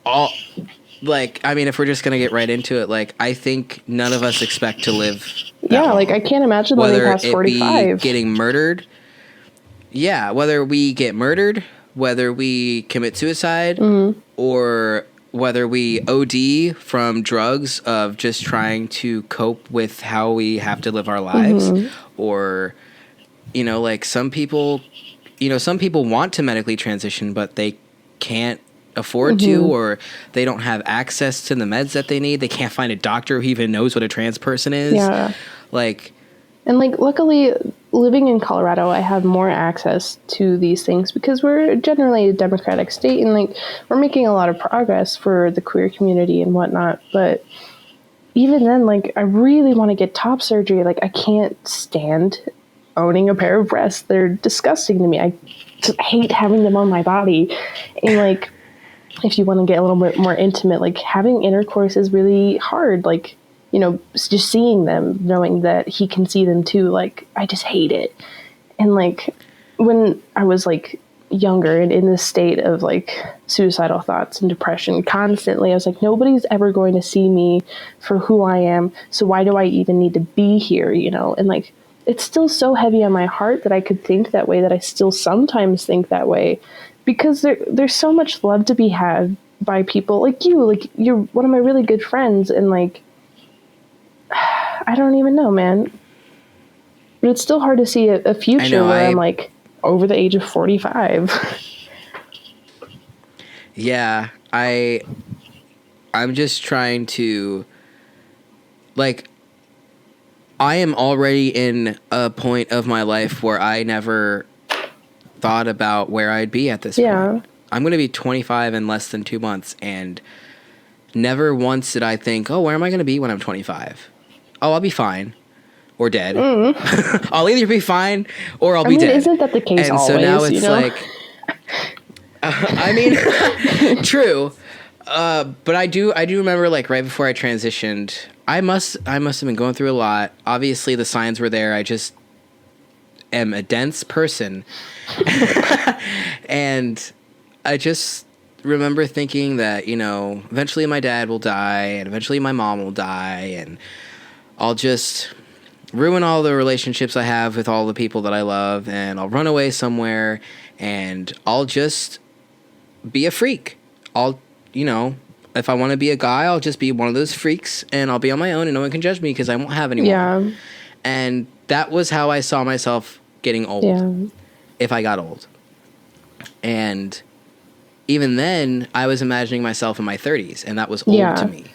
I mean, if we're just gonna get right into it, like I think none of us expect to live that long. Like I can't imagine living past 45. Whether it be getting murdered, whether we get murdered, whether we commit suicide, or whether we OD from drugs of just trying to cope with how we have to live our lives, or, you know, like some people want to medically transition, but they can't afford to, or they don't have access to the meds that they need. They can't find a doctor who even knows what a trans person is. Yeah. Like, and like, luckily living in Colorado, I have more access to these things because we're generally a democratic state, and like we're making a lot of progress for the queer community and whatnot. But even then, like I really want to get top surgery. Like I can't stand owning a pair of breasts. They're disgusting to me. I just hate having them on my body. And like, if you want to get a little bit more intimate, like having intercourse is really hard. Like, you know, just seeing them, knowing that he can see them too. Like, I just hate it. And like, when I was like younger and in this state of like suicidal thoughts and depression constantly, I was like, nobody's ever going to see me for who I am. So why do I even need to be here? You know? And like, it's still so heavy on my heart that I could think that way, that I still sometimes think that way, because there's so much love to be had by people like you. Like, you're one of my really good friends, and like, I don't even know, man. But it's still hard to see a future where I'm like over the age of 45. Yeah, I'm just trying to, like, I am already in a point of my life where I never thought about where I'd be at this point. I'm going to be 25 in less than 2 months, and never once did I think, oh, where am I going to be when I'm 25? Oh, I'll be fine. Or dead. I'll either be fine or I'll be dead. Isn't that the case and always? So now it's, you know? like, I mean, true. But I do remember, like, right before I transitioned, I must have been going through a lot. Obviously, the signs were there. I just am a dense person. And I just remember thinking that, you know, eventually my dad will die, and eventually my mom will die, and I'll just ruin all the relationships I have with all the people that I love, and I'll run away somewhere, and I'll just be a freak. I'll, you know, if I want to be a guy, I'll just be one of those freaks, and I'll be on my own, and no one can judge me because I won't have anyone. Yeah. And that was how I saw myself getting old, if I got old. And even then, I was imagining myself in my 30s, and that was old to me.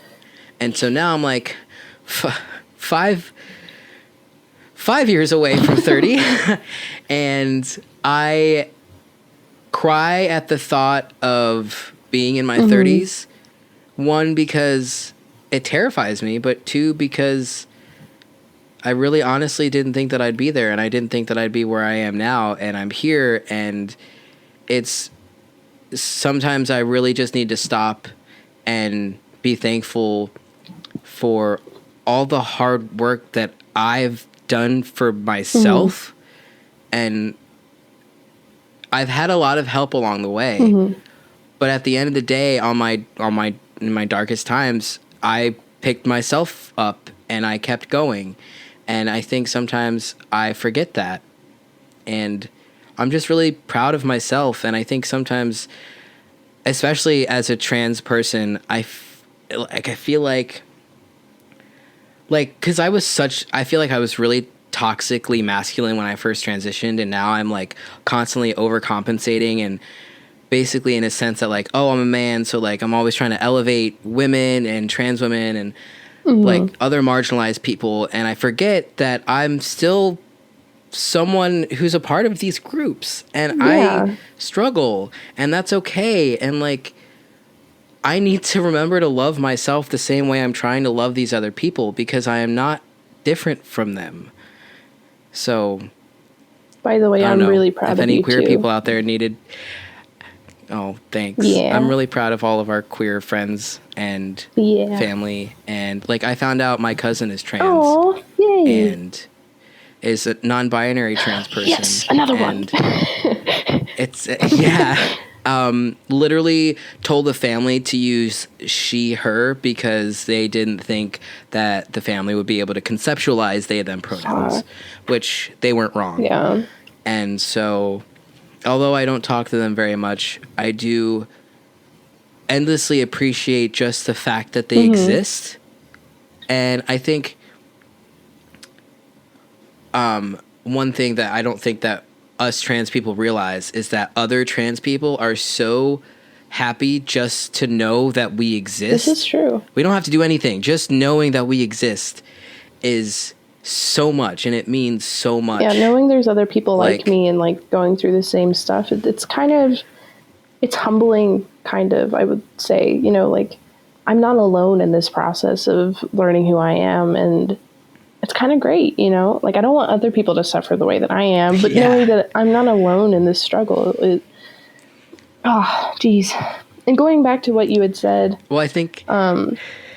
And so now I'm like 5 years away from 30, and I cry at the thought of being in my 30s. One, because it terrifies me, but two, because I really honestly didn't think that I'd be there, and I didn't think that I'd be where I am now, and I'm here, and it's sometimes I really just need to stop and be thankful for all the hard work that I've done for myself, and I've had a lot of help along the way. But at the end of the day, in my darkest times, I picked myself up and I kept going. And I think sometimes I forget that. And I'm just really proud of myself. And I think sometimes, especially as a trans person, I feel like, because I feel like I was really toxically masculine when I first transitioned. And now I'm like constantly overcompensating and basically in a sense that like, oh, I'm a man, so like I'm always trying to elevate women and trans women and like other marginalized people, and I forget that I'm still someone who's a part of these groups, and I struggle, and that's okay, and like I need to remember to love myself the same way I'm trying to love these other people, because I am not different from them. So by the way, I'm really proud of you. If any queer people out there needed... Oh, thanks. Yeah. I'm really proud of all of our queer friends and family. And like, I found out my cousin is trans. Oh, yay. And is a non-binary trans person. Yes, another one. It's, literally told the family to use she, her, because they didn't think that the family would be able to conceptualize they, them pronouns, which they weren't wrong. Yeah. And so... although I don't talk to them very much, I do endlessly appreciate just the fact that they exist. And I think one thing that I don't think that us trans people realize is that other trans people are so happy just to know that we exist. This is true. We don't have to do anything. Just knowing that we exist is... so much, and it means so much. Yeah, knowing there's other people like me and like going through the same stuff, it's kind of, it's humbling, kind of, I would say, you know, like I'm not alone in this process of learning who I am, and it's kind of great, you know, like I don't want other people to suffer the way that I am, but knowing that I'm not alone in this struggle, geez. And going back to what you had said, well, I think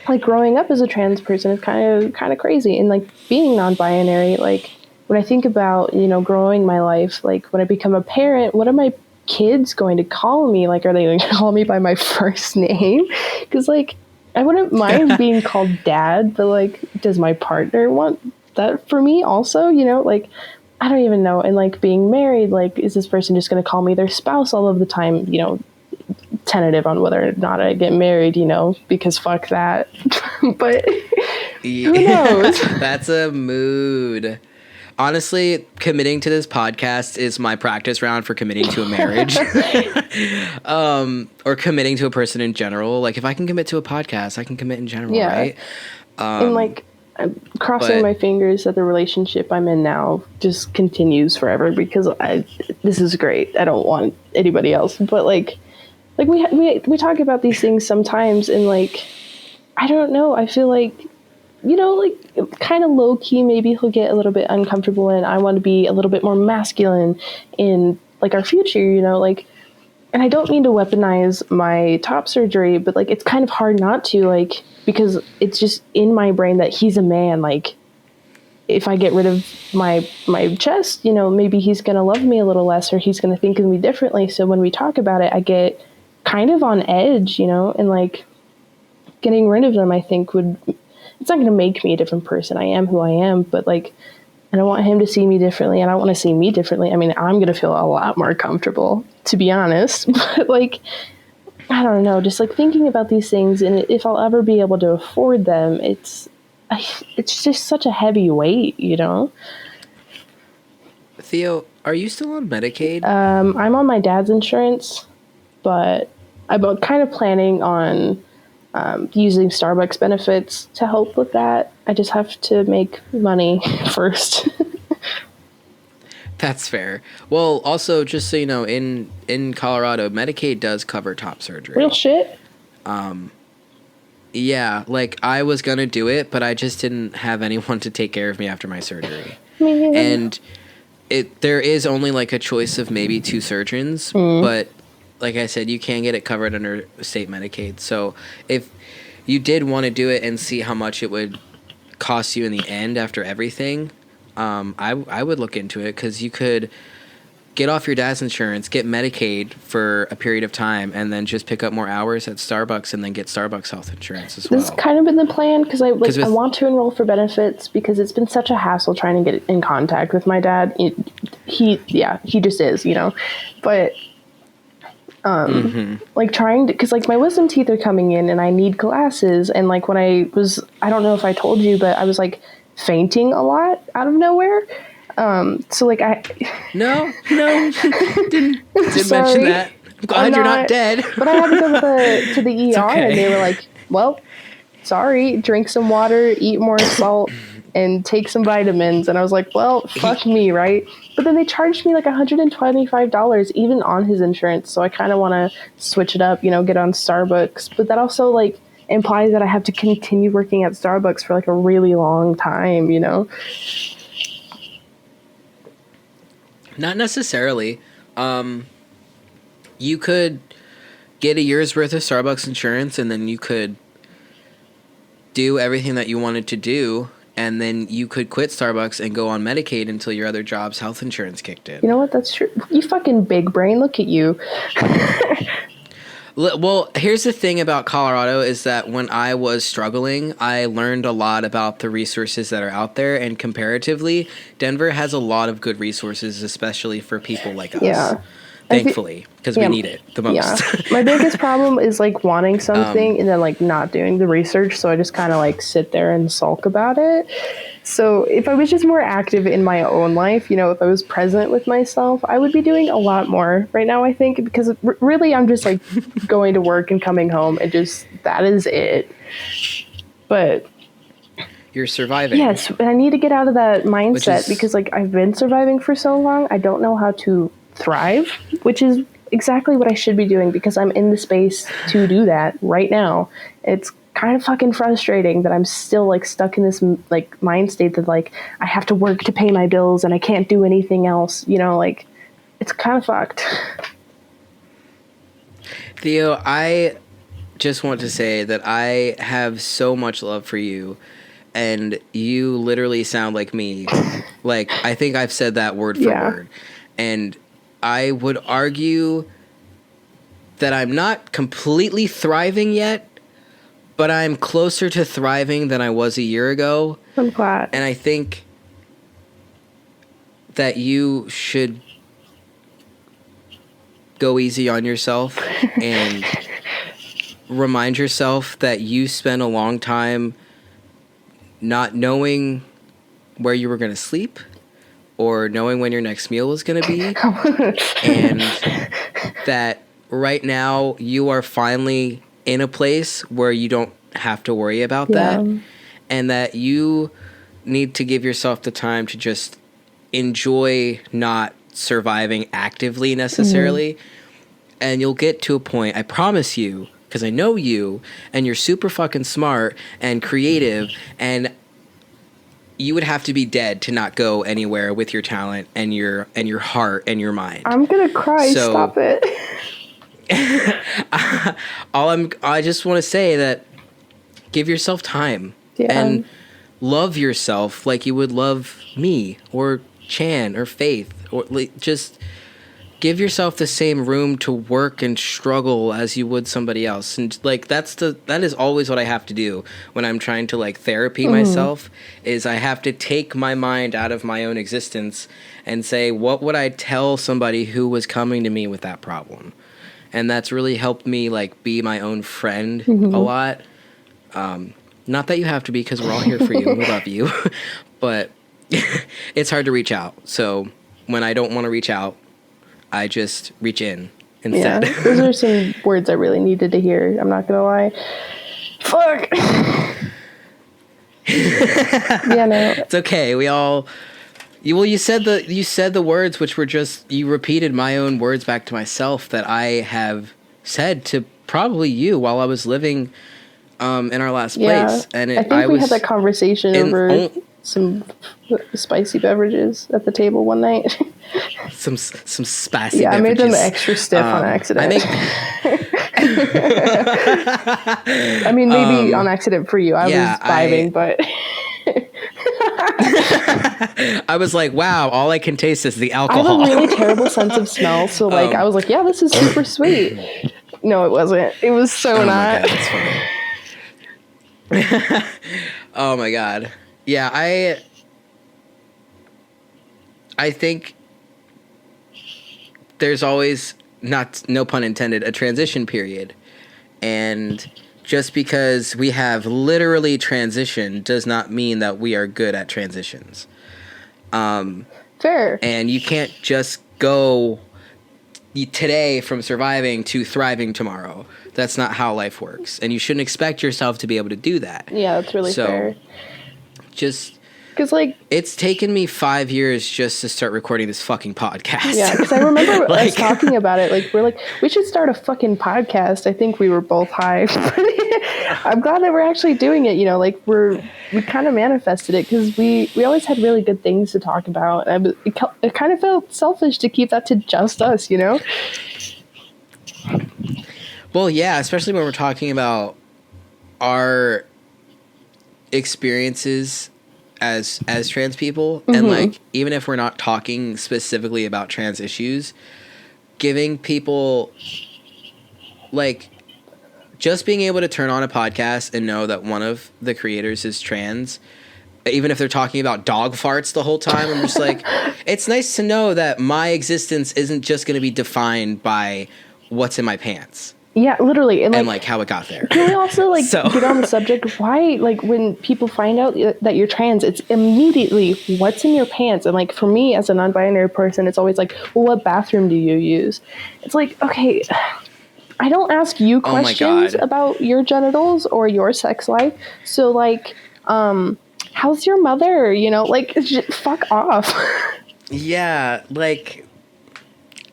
like growing up as a trans person is kind of crazy, and like being non-binary, like when I think about, you know, growing my life, like when I become a parent, what are my kids going to call me? Like, are they going to call me by my first name? Because like I wouldn't mind being called dad, but like, does my partner want that for me also? You know, like I don't even know. And like being married, like is this person just going to call me their spouse all of the time? You know, tentative on whether or not I get married, you know, because fuck that. But who knows? That's a mood. Honestly, committing to this podcast is my practice round for committing to a marriage. Or committing to a person in general. Like if I can commit to a podcast, I can commit in general, right? And like I'm crossing my fingers that the relationship I'm in now just continues forever, because this is great. I don't want anybody else, but like we talk about these things sometimes, and like I don't know, I feel like, you know, like kind of low key maybe he'll get a little bit uncomfortable, and I want to be a little bit more masculine in like our future, you know, like, and I don't mean to weaponize my top surgery, but like it's kind of hard not to, like, because it's just in my brain that he's a man. Like if I get rid of my chest, you know, maybe he's going to love me a little less, or he's going to think of me differently. So when we talk about it, I get kind of on edge, you know, and like getting rid of them, I think it's not going to make me a different person. I am who I am, but like, I don't want him to see me differently, and I don't want to see me differently. I mean, I'm going to feel a lot more comfortable, to be honest, but like, I don't know, just like thinking about these things, and if I'll ever be able to afford them, it's just such a heavy weight, you know? Theo, are you still on Medicaid? I'm on my dad's insurance, but I'm kind of planning on using Starbucks benefits to help with that. I just have to make money first. That's fair. Well, also, just so you know, in Colorado, Medicaid does cover top surgery. Real shit? Yeah, like, I was gonna do it, but I just didn't have anyone to take care of me after my surgery. Man. And there is only, like, a choice of maybe 2 surgeons, but like I said, you can get it covered under state Medicaid. So if you did want to do it and see how much it would cost you in the end after everything, I would look into it, because you could get off your dad's insurance, get Medicaid for a period of time, and then just pick up more hours at Starbucks and then get Starbucks health insurance as well. This has kind of been the plan, because I want to enroll for benefits, because it's been such a hassle trying to get in contact with my dad. He just is, you know. But like trying to, because like my wisdom teeth are coming in and I need glasses, and like when I don't know if I told you, but I was like fainting a lot out of nowhere. So like no didn't mention that. I'm glad you're not dead. But I had to go to the ER, okay. And they were like, well, sorry, drink some water, eat more salt, and take some vitamins. And I was like, well, fuck me, right? But then they charged me like $125 even on his insurance. So I kind of want to switch it up, you know, get on Starbucks. But that also like implies that I have to continue working at Starbucks for like a really long time, you know? Not necessarily. You could get a year's worth of Starbucks insurance, and then you could do everything that you wanted to do, and then you could quit Starbucks and go on Medicaid until your other job's health insurance kicked in. You know what? That's true. You fucking big brain. Look at you. Well, here's the thing about Colorado is that when I was struggling, I learned a lot about the resources that are out there, and comparatively, Denver has a lot of good resources, especially for people like us. Yeah. Thankfully, because we need it the most. Yeah. My biggest problem is like wanting something and then like not doing the research, so I just kind of like sit there and sulk about it. So if I was just more active in my own life, you know, if I was present with myself, I would be doing a lot more right now, I think, because really I'm just like going to work and coming home and just, that is it. But you're surviving. Yes, and I need to get out of that mindset because like I've been surviving for so long, I don't know how to thrive, which is exactly what I should be doing because I'm in the space to do that right now. It's kind of fucking frustrating that I'm still like stuck in this like mind state that like I have to work to pay my bills and I can't do anything else, you know, like it's kind of fucked. Theo, I just want to say that I have so much love for you, and you literally sound like me. Like, I think I've said that word for word. And I would argue that I'm not completely thriving yet, but I'm closer to thriving than I was a year ago. I'm glad. And I think that you should go easy on yourself and remind yourself that you spent a long time not knowing where you were going to sleep or knowing when your next meal was going to be. And that right now you are finally in a place where you don't have to worry about that. And that you need to give yourself the time to just enjoy not surviving actively necessarily. And you'll get to a point, I promise you, because I know you, and you're super fucking smart and creative, and you would have to be dead to not go anywhere with your talent and your heart and your mind. I'm gonna cry. So, stop it. I just want to say that give yourself time and love yourself like you would love me or Chan or Faith, or just give yourself the same room to work and struggle as you would somebody else. And like that is always what I have to do when I'm trying to like therapy myself, is I have to take my mind out of my own existence and say, what would I tell somebody who was coming to me with that problem? And that's really helped me like be my own friend a lot. Not that you have to be, because we're all here for you and we love you, but it's hard to reach out. So when I don't want to reach out, I just reach in, instead. Yeah, those are some words I really needed to hear. I'm not gonna lie. Fuck. Yeah, no. It's okay. You said the words, which were just, you repeated my own words back to myself that I have said to probably you while I was living in our last place. And I think we had that conversation over some spicy beverages at the table one night. some spicy beverages. I made them extra stiff on accident. I mean, maybe on accident for you. I was vibing, but... I was like, wow, all I can taste is the alcohol. I have a really terrible sense of smell, so like I was like, yeah, this is super sweet. No, it wasn't. It was so not. My God, that's funny. Oh my God. Yeah, I think there's always, no pun intended, a transition period. And just because we have literally transitioned does not mean that we are good at transitions. Fair. And you can't just go today from surviving to thriving tomorrow. That's not how life works. And you shouldn't expect yourself to be able to do that. Yeah, that's really fair. Just... Because, like... It's taken me 5 years just to start recording this fucking podcast. Yeah, because I remember us talking about it. Like, we're like, we should start a fucking podcast. I think we were both high. I'm glad that we're actually doing it, you know? Like, we kind of manifested it because we always had really good things to talk about. And it kind of felt selfish to keep that to just us, you know? Well, yeah, especially when we're talking about our experiences as trans people, and like, even if we're not talking specifically about trans issues, giving people, like, just being able to turn on a podcast and know that one of the creators is trans, even if they're talking about dog farts the whole time, I'm just like, it's nice to know that my existence isn't just going to be defined by what's in my pants. Yeah, literally. And like how it got there. Can we also get on the subject? Why, like, when people find out that you're trans, it's immediately what's in your pants? And like, for me as a non-binary person, it's always like, well, what bathroom do you use? It's like, okay, I don't ask you questions about your genitals or your sex life. So like, how's your mother? You know, like, fuck off. Yeah, like,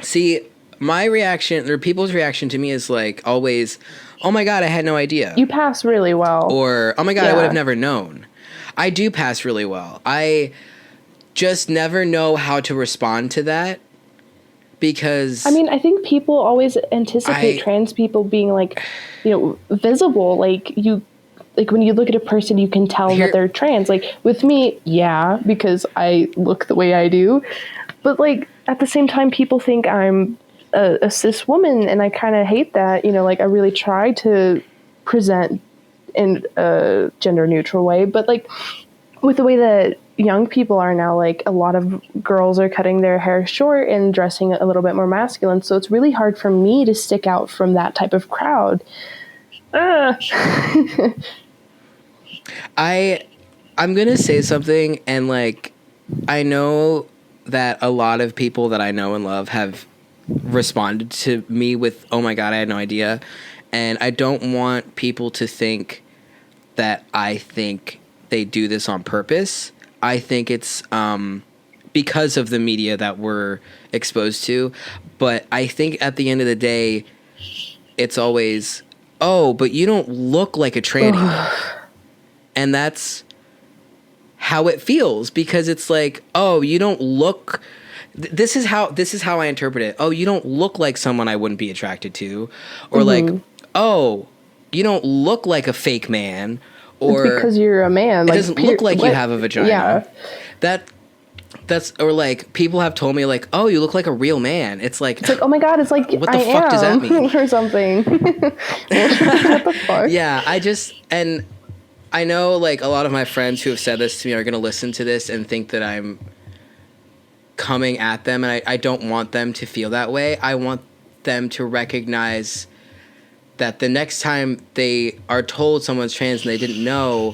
see, my reaction, or people's reaction to me is like always, oh my God, I had no idea. You pass really well. Or, oh my God, I would have never known. I do pass really well. I just never know how to respond to that because... I mean, I think people always anticipate trans people being like, you know, visible. Like when you look at a person, you can tell that they're trans. Like with me, yeah, because I look the way I do. But like at the same time, people think I'm a cis woman, and I kind of hate that. You know, like I really try to present in a gender neutral way, but like with the way that young people are now, like a lot of girls are cutting their hair short and dressing a little bit more masculine, so it's really hard for me to stick out from that type of crowd. I'm gonna say something, and like, I know that a lot of people that I know and love have responded to me with, oh my God, I had no idea. And I don't want people to think that I think they do this on purpose. I think it's because of the media that we're exposed to. But I think at the end of the day, it's always, oh, but you don't look like a tranny. And that's how it feels, because it's like, oh, you don't look... This is how I interpret it. Oh, you don't look like someone I wouldn't be attracted to. Or like, oh, you don't look like a fake man. Or it's because you're a man. It doesn't look like you have a vagina. Yeah. That's, or like, people have told me like, oh, you look like a real man. It's like, oh my God, it's like, what the fuck does that mean? Or something. What the fuck? Yeah, and I know like a lot of my friends who have said this to me are going to listen to this and think that I'm coming at them, and I don't want them to feel that way. I want them to recognize that the next time they are told someone's trans and they didn't know,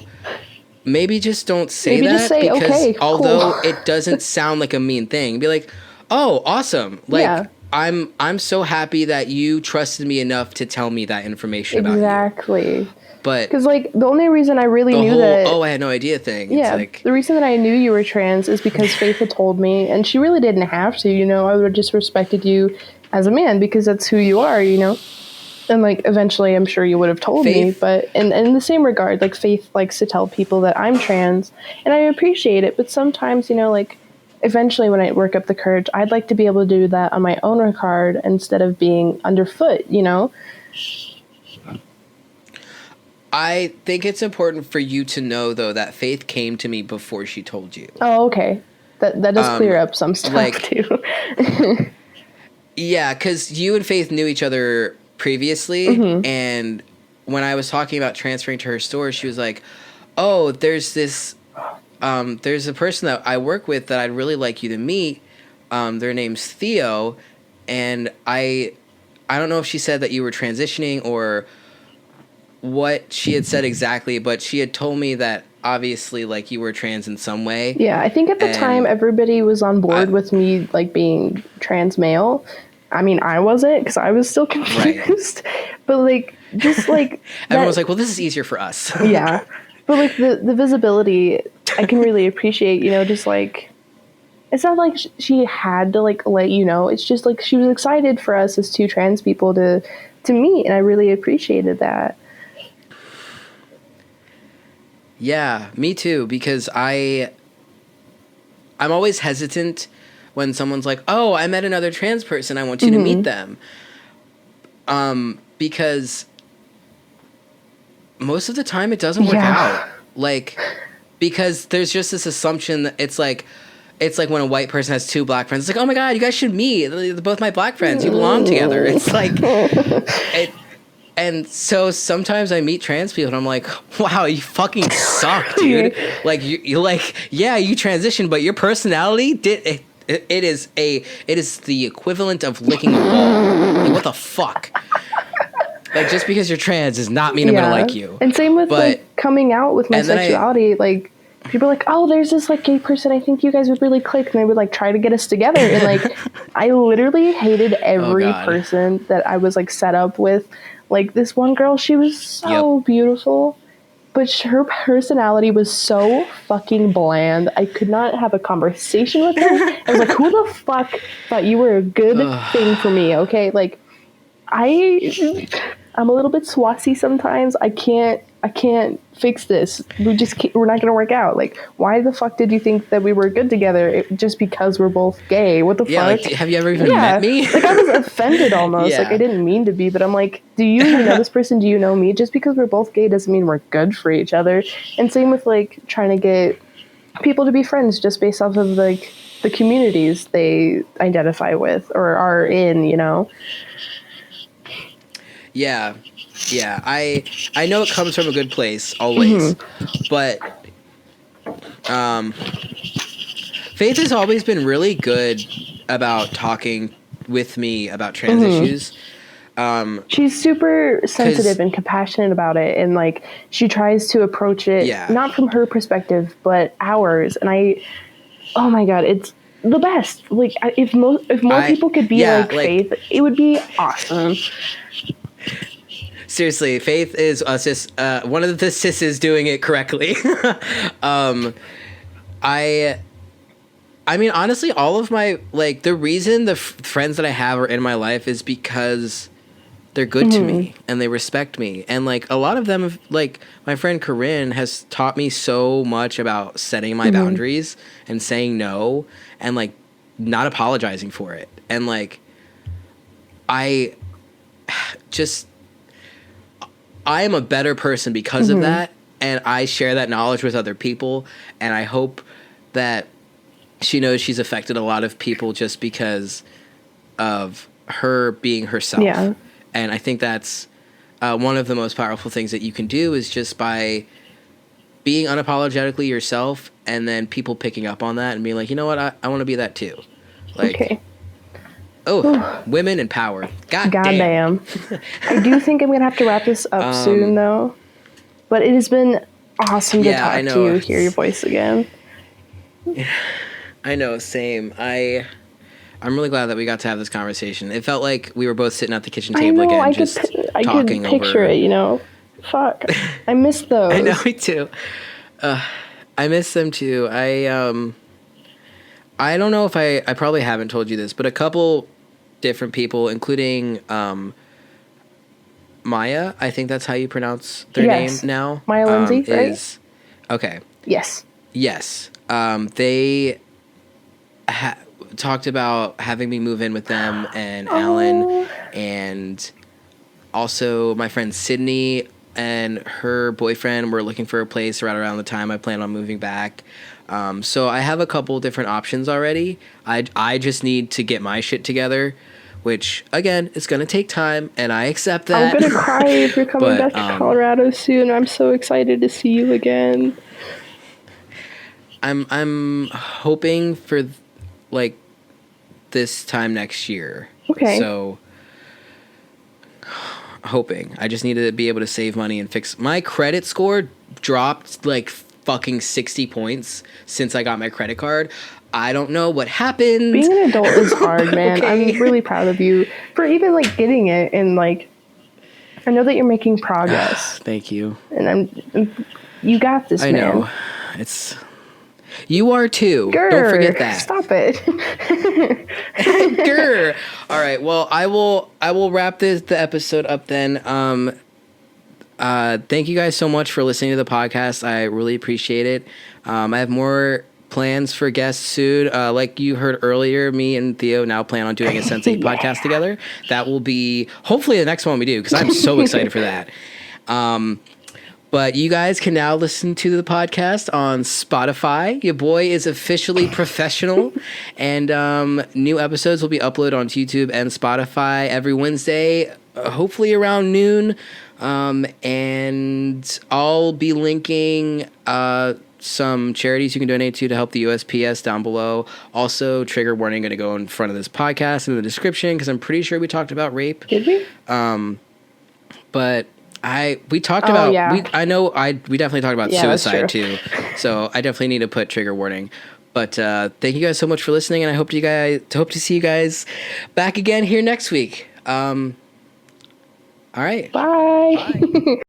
maybe just don't say that, just say, because okay, although cool. it doesn't sound like a mean thing, be like, oh, awesome. Like, I'm so happy that you trusted me enough to tell me that information about you. Exactly. But because like the only reason I really knew that I had no idea thing. Yeah, it's like, the reason that I knew you were trans is because Faith had told me, and she really didn't have to. I would have just respected you as a man because that's who you are. And like eventually, I'm sure you would have told me. But in the same regard, like Faith likes to tell people that I'm trans, and I appreciate it. But sometimes, like eventually, when I work up the courage, I'd like to be able to do that on my own regard instead of being underfoot. I think it's important for you to know, though, that Faith came to me before she told you. Oh, okay. That does clear up some stuff, too. Yeah, because you and Faith knew each other previously, and when I was talking about transferring to her store, she was like, oh, there's a person that I work with that I'd really like you to meet. Their name's Theo, and I don't know if she said that you were transitioning or what she had said exactly, but she had told me that obviously like you were trans in some way. Yeah, I think at the time everybody was on board with me like being trans male. I mean, I wasn't because I was still confused. Right. But like just like everyone was like, well, this is easier for us. Yeah. But like the visibility I can really appreciate, just like it's not like she had to like let you know. It's just like she was excited for us as two trans people to meet, and I really appreciated that. Yeah, me too, because I'm always hesitant when someone's like, oh, I met another trans person, I want you to meet them. Because most of the time it doesn't work out. Like, because there's just this assumption that it's like when a white person has two black friends, it's like, oh my God, you guys should meet. They're both my black friends. You belong together. It's like... And so sometimes I meet trans people and I'm like, wow, you fucking suck, dude. Like you like, yeah, you transitioned, but your personality it is the equivalent of licking a ball. Like, what the fuck? Like, just because you're trans does not mean I'm gonna like you. And same with like coming out with my sexuality. Like people are like, oh, there's this like gay person. I think you guys would really click, and they would like try to get us together. And like, I literally hated every person that I was like set up with. Like, this one girl, she was so beautiful, but her personality was so fucking bland. I could not have a conversation with her. I was like, who the fuck thought you were a good thing for me, okay? Like, I'm a little bit swassy sometimes. I can't fix this. We're not gonna work out. Like, why the fuck did you think that we were good together just because we're both gay? What the fuck? Like, have you ever even met me? Like, I was offended almost. Like, I didn't mean to be, but I'm like, do you even know this person? Do you know me? Just because we're both gay doesn't mean we're good for each other. And same with like trying to get people to be friends just based off of like the communities they identify with or are in, Yeah, I know it comes from a good place always, but Faith has always been really good about talking with me about trans issues. She's super sensitive and compassionate about it, and like she tries to approach it not from her perspective but ours. And oh my God, it's the best. Like if more people could be like Faith, it would be awesome. Seriously, Faith is one of the sis doing it correctly. I mean, honestly, all of my, like, the reason the friends that I have are in my life is because they're good to me and they respect me. And, like, a lot of them, like, my friend Corinne has taught me so much about setting my boundaries and saying no and, like, not apologizing for it. And, like, I am a better person because of that, and I share that knowledge with other people, and I hope that she knows she's affected a lot of people just because of her being herself. Yeah. And I think that's one of the most powerful things that you can do is just by being unapologetically yourself, and then people picking up on that and being like, you know what, I want to be that too. Like, okay. Oh, women in power. God damn. I do think I'm going to have to wrap this up soon, though. But it has been awesome to talk to you, hear your voice again. I know, same. I I'm really glad that we got to have this conversation. It felt like we were both sitting at the kitchen table again, I could picture it, you know. Fuck. I miss those. I know, me too. I miss them too. I don't know if I probably haven't told you this, but a couple different people, including Maya, I think that's how you pronounce their name now. Maya Lindsay, right? Okay. Yes. Yes. They talked about having me move in with them and Alan, and also my friend Sydney and her boyfriend were looking for a place right around the time I plan on moving back. So I have a couple different options already. I just need to get my shit together, which, again, is going to take time, and I accept that. I'm going to cry if you're coming back to Colorado soon. I'm so excited to see you again. I'm hoping for, like, this time next year. Okay. So, hoping. I just need to be able to save money and fix... My credit score dropped, like, fucking 60 points since I got my credit card. I don't know what happened. Being an adult is hard, man. Okay. I'm really proud of you for even, like, getting it, and, like, I know that you're making progress. Thank you. And you got this, man. I know. It's... You are too. Grr, don't forget that. Stop it. Grr. All right. Well, I will wrap the episode up then. Thank you guys so much for listening to the podcast. I really appreciate it. I have more plans for guests soon. Like you heard earlier, me and Theo now plan on doing a Sense8 podcast together. That will be hopefully the next one we do, because I'm so excited for that. But you guys can now listen to the podcast on Spotify. Your boy is officially professional. And new episodes will be uploaded on YouTube and Spotify every Wednesday, hopefully around noon. And I'll be linking some charities you can donate to help the USPS down below. Also, trigger warning going to go in front of this podcast in the description, because I'm pretty sure we talked about rape. Did we? But... we talked about, we definitely talked about suicide too. So I definitely need to put trigger warning. But thank you guys so much for listening, and I hope to see you guys back again here next week. All right. Bye. Bye.